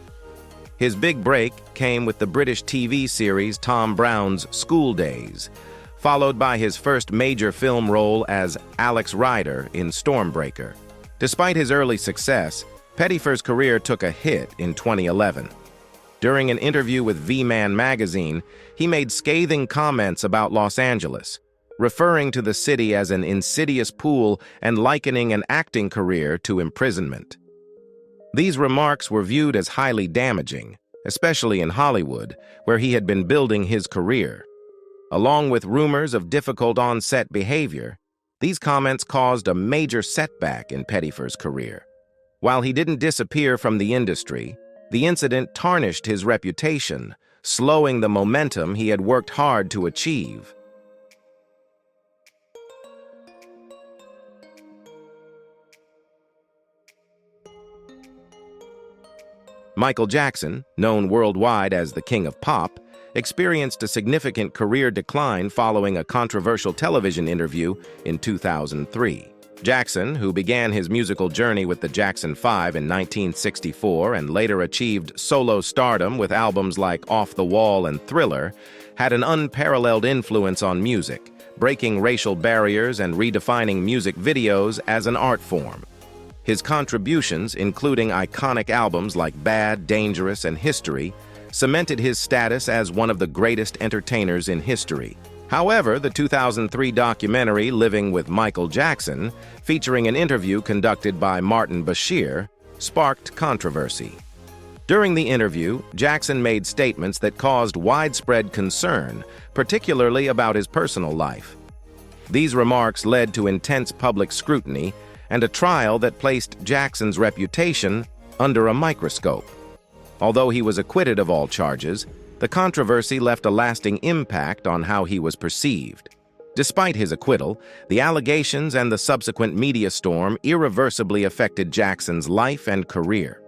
His big break came with the British TV series Tom Brown's School Days, followed by his first major film role as Alex Rider in Stormbreaker. Despite his early success, Pettyfer's career took a hit in 2011. During an interview with V-Man magazine, he made scathing comments about Los Angeles, referring to the city as an insidious pool and likening an acting career to imprisonment. These remarks were viewed as highly damaging, especially in Hollywood, where he had been building his career. Along with rumors of difficult on-set behavior, these comments caused a major setback in Pettyfer's career. While he didn't disappear from the industry, the incident tarnished his reputation, slowing the momentum he had worked hard to achieve. Michael Jackson, known worldwide as the King of Pop, experienced a significant career decline following a controversial television interview in 2003. Jackson, who began his musical journey with the Jackson 5 in 1964 and later achieved solo stardom with albums like Off the Wall and Thriller, had an unparalleled influence on music, breaking racial barriers and redefining music videos as an art form. His contributions, including iconic albums like Bad, Dangerous, and History, cemented his status as one of the greatest entertainers in history. However, the 2003 documentary Living with Michael Jackson, featuring an interview conducted by Martin Bashir, sparked controversy. During the interview, Jackson made statements that caused widespread concern, particularly about his personal life. These remarks led to intense public scrutiny and a trial that placed Jackson's reputation under a microscope. Although he was acquitted of all charges, the controversy left a lasting impact on how he was perceived. Despite his acquittal, the allegations and the subsequent media storm irreversibly affected Jackson's life and career.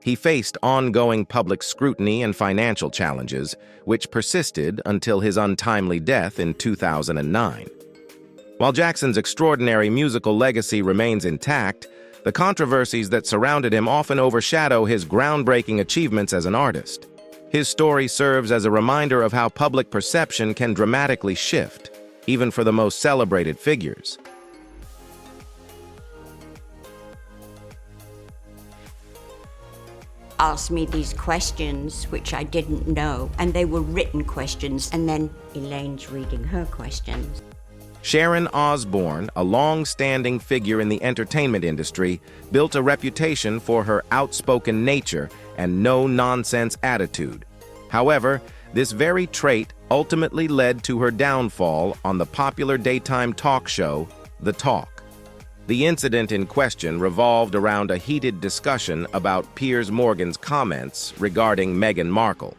He faced ongoing public scrutiny and financial challenges, which persisted until his untimely death in 2009. While Jackson's extraordinary musical legacy remains intact, the controversies that surrounded him often overshadow his groundbreaking achievements as an artist. His story serves as a reminder of how public perception can dramatically shift, even for the most celebrated figures. Asked me these questions, which I didn't know, and they were written questions, and then Elaine's reading her questions. Sharon Osborne, a long-standing figure in the entertainment industry, built a reputation for her outspoken nature and no-nonsense attitude. However, this very trait ultimately led to her downfall on the popular daytime talk show, The Talk. The incident in question revolved around a heated discussion about Piers Morgan's comments regarding Meghan Markle.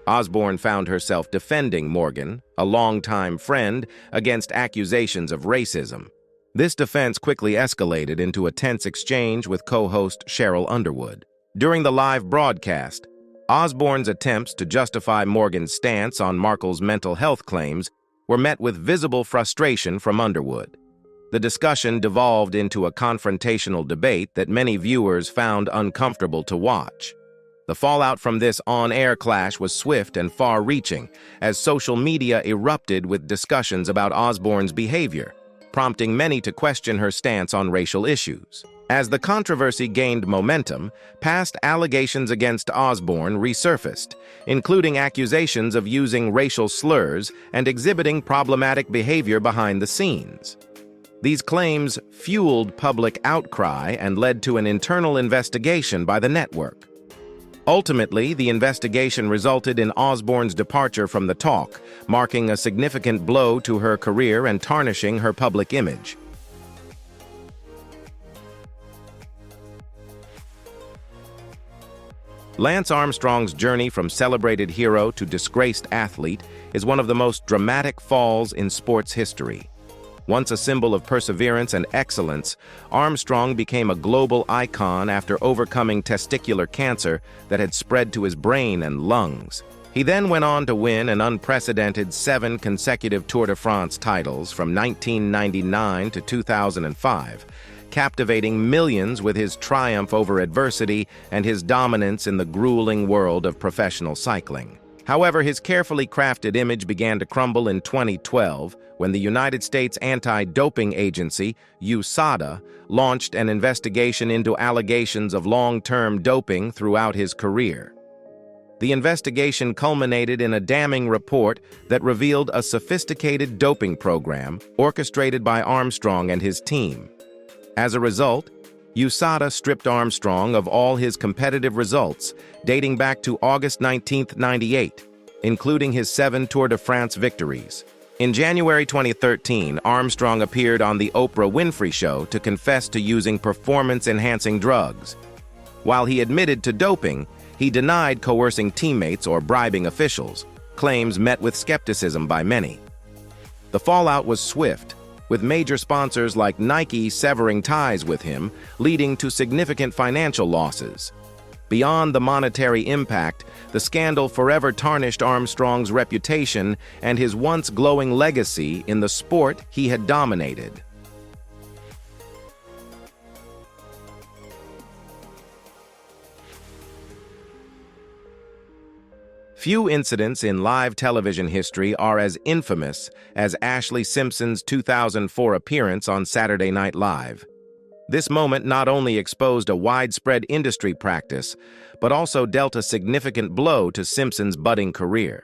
Osborne found herself defending Morgan, a longtime friend, against accusations of racism. This defense quickly escalated into a tense exchange with co-host Cheryl Underwood. During the live broadcast, Osborne's attempts to justify Morgan's stance on Markle's mental health claims were met with visible frustration from Underwood. The discussion devolved into a confrontational debate that many viewers found uncomfortable to watch. The fallout from this on-air clash was swift and far-reaching, as social media erupted with discussions about Osborne's behavior, prompting many to question her stance on racial issues. As the controversy gained momentum, past allegations against Osborne resurfaced, including accusations of using racial slurs and exhibiting problematic behavior behind the scenes. These claims fueled public outcry and led to an internal investigation by the network. Ultimately, the investigation resulted in Osborne's departure from The Talk, marking a significant blow to her career and tarnishing her public image. Lance Armstrong's journey from celebrated hero to disgraced athlete is one of the most dramatic falls in sports history. Once a symbol of perseverance and excellence, Armstrong became a global icon after overcoming testicular cancer that had spread to his brain and lungs. He then went on to win an unprecedented 7 consecutive Tour de France titles from 1999 to 2005, captivating millions with his triumph over adversity and his dominance in the grueling world of professional cycling. However, his carefully crafted image began to crumble in 2012 when the United States anti-doping agency, USADA, launched an investigation into allegations of long-term doping throughout his career. The investigation culminated in a damning report that revealed a sophisticated doping program orchestrated by Armstrong and his team. As a result, USADA stripped Armstrong of all his competitive results dating back to August 19, 1998, including his 7 Tour de France victories. In January 2013, Armstrong appeared on The Oprah Winfrey Show to confess to using performance-enhancing drugs. While he admitted to doping, he denied coercing teammates or bribing officials, claims met with skepticism by many. The fallout was swift, with major sponsors like Nike severing ties with him, leading to significant financial losses. Beyond the monetary impact, the scandal forever tarnished Armstrong's reputation and his once glowing legacy in the sport he had dominated. Few incidents in live television history are as infamous as Ashlee Simpson's 2004 appearance on Saturday Night Live. This moment not only exposed a widespread industry practice, but also dealt a significant blow to Simpson's budding career.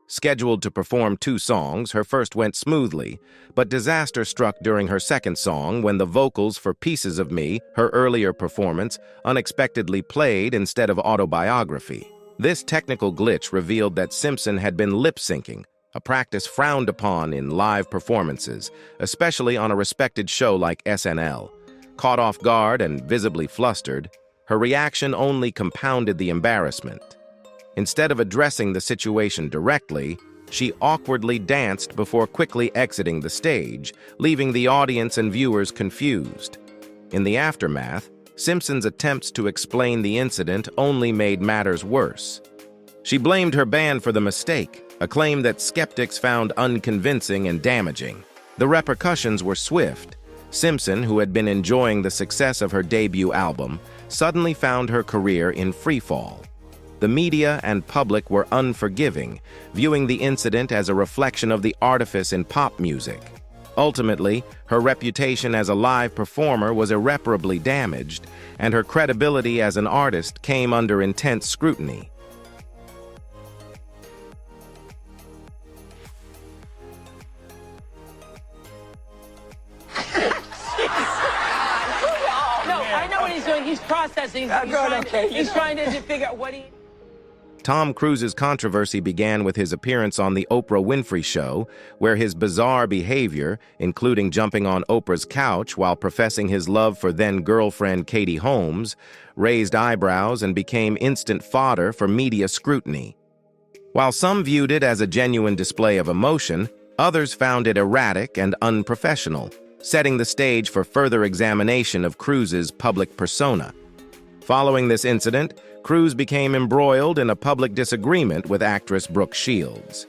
Scheduled to perform 2 songs, her first went smoothly, but disaster struck during her second song when the vocals for Pieces of Me, her earlier performance, unexpectedly played instead of Autobiography. This technical glitch revealed that Simpson had been lip-syncing, a practice frowned upon in live performances, especially on a respected show like SNL. Caught off guard and visibly flustered, her reaction only compounded the embarrassment. Instead of addressing the situation directly, she awkwardly danced before quickly exiting the stage, leaving the audience and viewers confused. In the aftermath, Simpson's attempts to explain the incident only made matters worse. She blamed her band for the mistake, a claim that skeptics found unconvincing and damaging. The repercussions were swift. Simpson, who had been enjoying the success of her debut album, suddenly found her career in freefall. The media and public were unforgiving, viewing the incident as a reflection of the artifice in pop music. Ultimately, her reputation as a live performer was irreparably damaged, and her credibility as an artist came under intense scrutiny. He's processing. He's trying to figure out what he... Tom Cruise's controversy began with his appearance on The Oprah Winfrey Show, where his bizarre behavior, including jumping on Oprah's couch while professing his love for then-girlfriend Katie Holmes, raised eyebrows and became instant fodder for media scrutiny. While some viewed it as a genuine display of emotion, others found it erratic and unprofessional, setting the stage for further examination of Cruise's public persona. Following this incident, Cruise became embroiled in a public disagreement with actress Brooke Shields.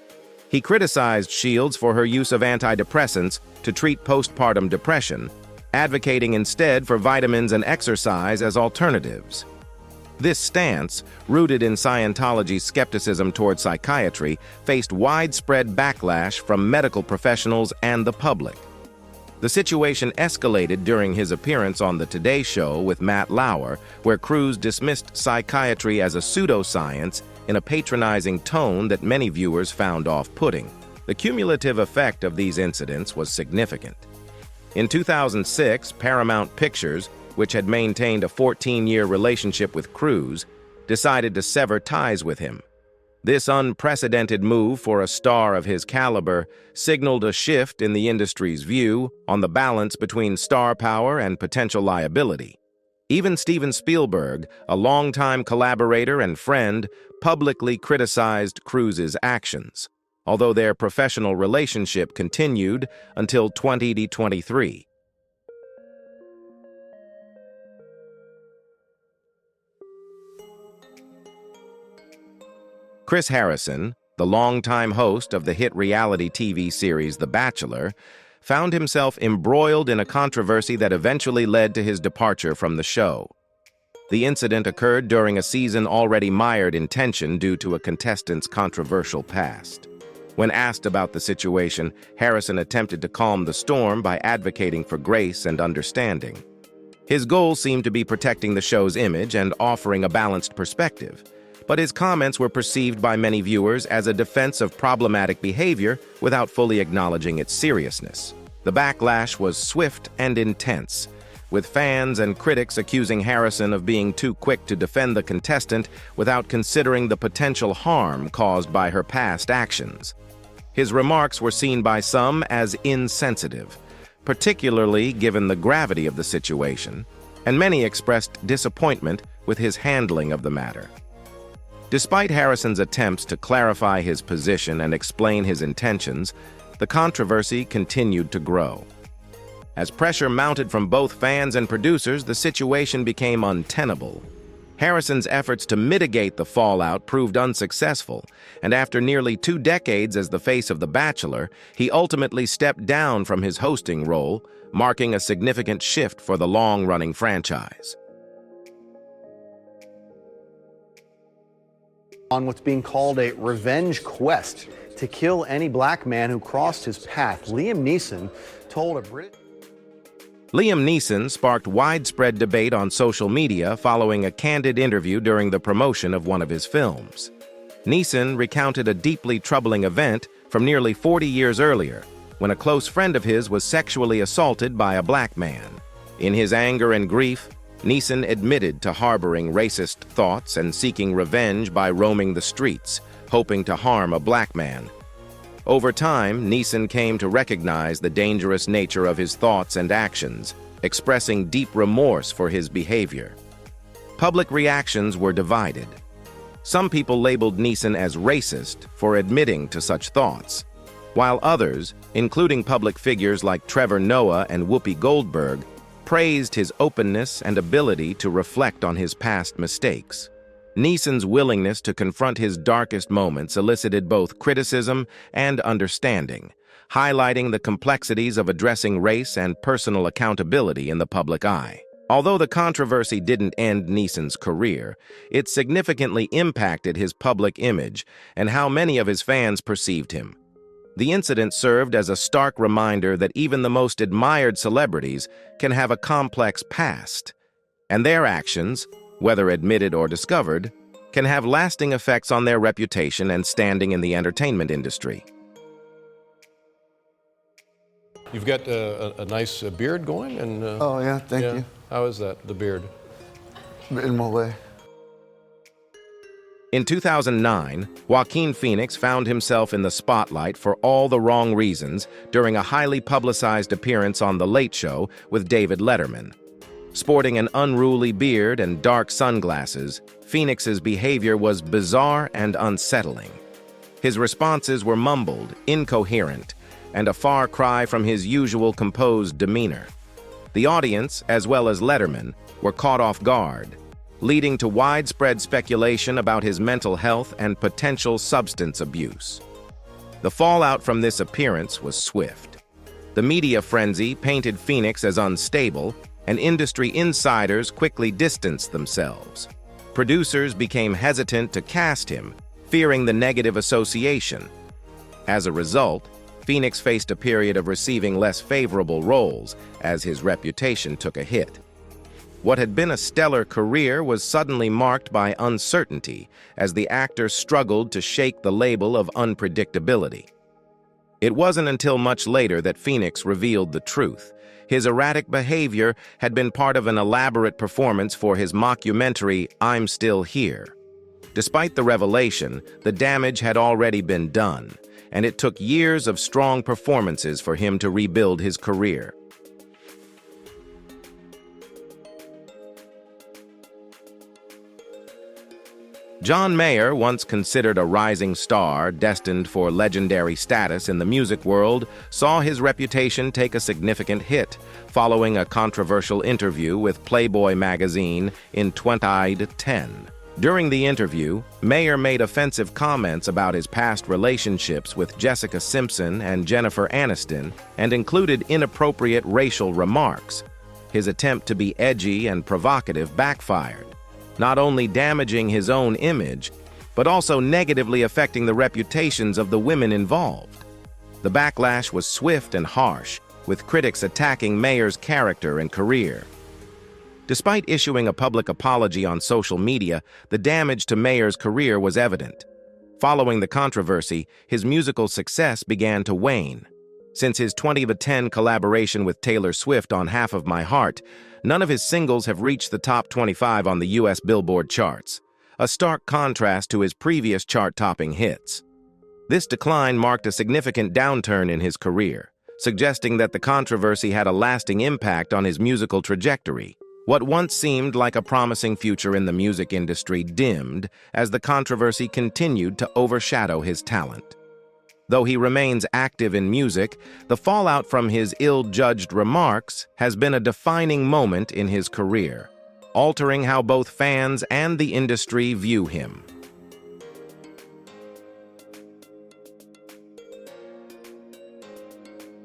He criticized Shields for her use of antidepressants to treat postpartum depression, advocating instead for vitamins and exercise as alternatives. This stance, rooted in Scientology's skepticism toward psychiatry, faced widespread backlash from medical professionals and the public. The situation escalated during his appearance on The Today Show with Matt Lauer, where Cruise dismissed psychiatry as a pseudoscience in a patronizing tone that many viewers found off-putting. The cumulative effect of these incidents was significant. In 2006, Paramount Pictures, which had maintained a 14-year relationship with Cruise, decided to sever ties with him. This unprecedented move for a star of his caliber signaled a shift in the industry's view on the balance between star power and potential liability. Even Steven Spielberg, a longtime collaborator and friend, publicly criticized Cruise's actions, although their professional relationship continued until 2023. Chris Harrison, the longtime host of the hit reality TV series The Bachelor, found himself embroiled in a controversy that eventually led to his departure from the show. The incident occurred during a season already mired in tension due to a contestant's controversial past. When asked about the situation, Harrison attempted to calm the storm by advocating for grace and understanding. His goal seemed to be protecting the show's image and offering a balanced perspective, but his comments were perceived by many viewers as a defense of problematic behavior without fully acknowledging its seriousness. The backlash was swift and intense, with fans and critics accusing Harrison of being too quick to defend the contestant without considering the potential harm caused by her past actions. His remarks were seen by some as insensitive, particularly given the gravity of the situation, and many expressed disappointment with his handling of the matter. Despite Harrison's attempts to clarify his position and explain his intentions, the controversy continued to grow. As pressure mounted from both fans and producers, the situation became untenable. Harrison's efforts to mitigate the fallout proved unsuccessful, and after nearly 2 decades as the face of The Bachelor, he ultimately stepped down from his hosting role, marking a significant shift for the long-running franchise. On what's being called a revenge quest to kill any black man who crossed his path, Liam Neeson told a British... Liam Neeson sparked widespread debate on social media following a candid interview during the promotion of one of his films. Neeson recounted a deeply troubling event from nearly 40 years earlier, when a close friend of his was sexually assaulted by a black man. In his anger and grief, Neeson admitted to harboring racist thoughts and seeking revenge by roaming the streets, hoping to harm a black man. Over time, Neeson came to recognize the dangerous nature of his thoughts and actions, expressing deep remorse for his behavior. Public reactions were divided. Some people labeled Neeson as racist for admitting to such thoughts, while others, including public figures like Trevor Noah and Whoopi Goldberg, praised his openness and ability to reflect on his past mistakes. Neeson's willingness to confront his darkest moments elicited both criticism and understanding, highlighting the complexities of addressing race and personal accountability in the public eye. Although the controversy didn't end Neeson's career, it significantly impacted his public image and how many of his fans perceived him. The incident served as a stark reminder that even the most admired celebrities can have a complex past, and their actions, whether admitted or discovered, can have lasting effects on their reputation and standing in the entertainment industry. You've got a nice beard going, and Oh yeah, thank you. How is that, the beard? In what way? In 2009, Joaquin Phoenix found himself in the spotlight for all the wrong reasons during a highly publicized appearance on The Late Show with David Letterman. Sporting an unruly beard and dark sunglasses, Phoenix's behavior was bizarre and unsettling. His responses were mumbled, incoherent, and a far cry from his usual composed demeanor. The audience, as well as Letterman, were caught off guard, leading to widespread speculation about his mental health and potential substance abuse. The fallout from this appearance was swift. The media frenzy painted Phoenix as unstable, and industry insiders quickly distanced themselves. Producers became hesitant to cast him, fearing the negative association. As a result, Phoenix faced a period of receiving less favorable roles as his reputation took a hit. What had been a stellar career was suddenly marked by uncertainty as the actor struggled to shake the label of unpredictability. It wasn't until much later that Phoenix revealed the truth. His erratic behavior had been part of an elaborate performance for his mockumentary, I'm Still Here. Despite the revelation, the damage had already been done, and it took years of strong performances for him to rebuild his career. John Mayer, once considered a rising star destined for legendary status in the music world, saw his reputation take a significant hit following a controversial interview with Playboy magazine in 2010. During the interview, Mayer made offensive comments about his past relationships with Jessica Simpson and Jennifer Aniston and included inappropriate racial remarks. His attempt to be edgy and provocative backfired, not only damaging his own image, but also negatively affecting the reputations of the women involved. The backlash was swift and harsh, with critics attacking Mayer's character and career. Despite issuing a public apology on social media, the damage to Mayer's career was evident. Following the controversy, his musical success began to wane. Since his 2010 collaboration with Taylor Swift on Half of My Heart, none of his singles have reached the top 25 on the U.S. Billboard charts, a stark contrast to his previous chart-topping hits. This decline marked a significant downturn in his career, suggesting that the controversy had a lasting impact on his musical trajectory. What once seemed like a promising future in the music industry dimmed as the controversy continued to overshadow his talent. Though he remains active in music, the fallout from his ill-judged remarks has been a defining moment in his career, altering how both fans and the industry view him.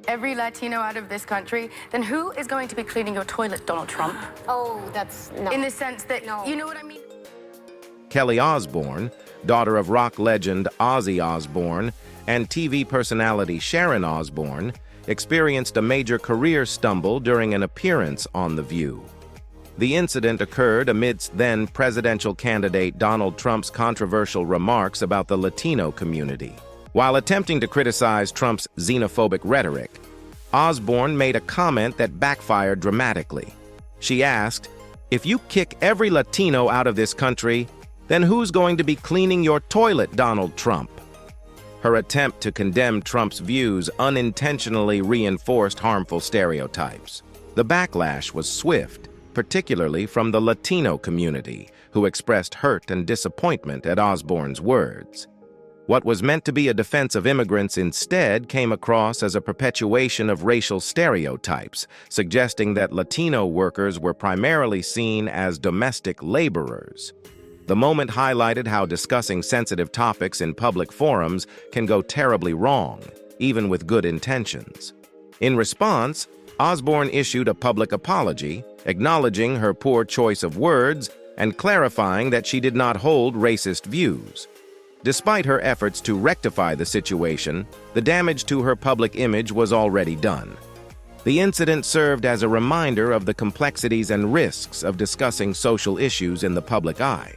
Every Latino out of this country, then who is going to be cleaning your toilet, Donald Trump? Oh, that's no. In the sense that, no. You know what I mean? Kelly Osbourne, daughter of rock legend Ozzy Osbourne, and TV personality Sharon Osborne, experienced a major career stumble during an appearance on The View. The incident occurred amidst then-presidential candidate Donald Trump's controversial remarks about the Latino community. While attempting to criticize Trump's xenophobic rhetoric, Osborne made a comment that backfired dramatically. She asked, "If you kick every Latino out of this country, then who's going to be cleaning your toilet, Donald Trump?" Her attempt to condemn Trump's views unintentionally reinforced harmful stereotypes. The backlash was swift, particularly from the Latino community, who expressed hurt and disappointment at Osborne's words. What was meant to be a defense of immigrants instead came across as a perpetuation of racial stereotypes, suggesting that Latino workers were primarily seen as domestic laborers. The moment highlighted how discussing sensitive topics in public forums can go terribly wrong, even with good intentions. In response, Osborne issued a public apology, acknowledging her poor choice of words and clarifying that she did not hold racist views. Despite her efforts to rectify the situation, the damage to her public image was already done. The incident served as a reminder of the complexities and risks of discussing social issues in the public eye.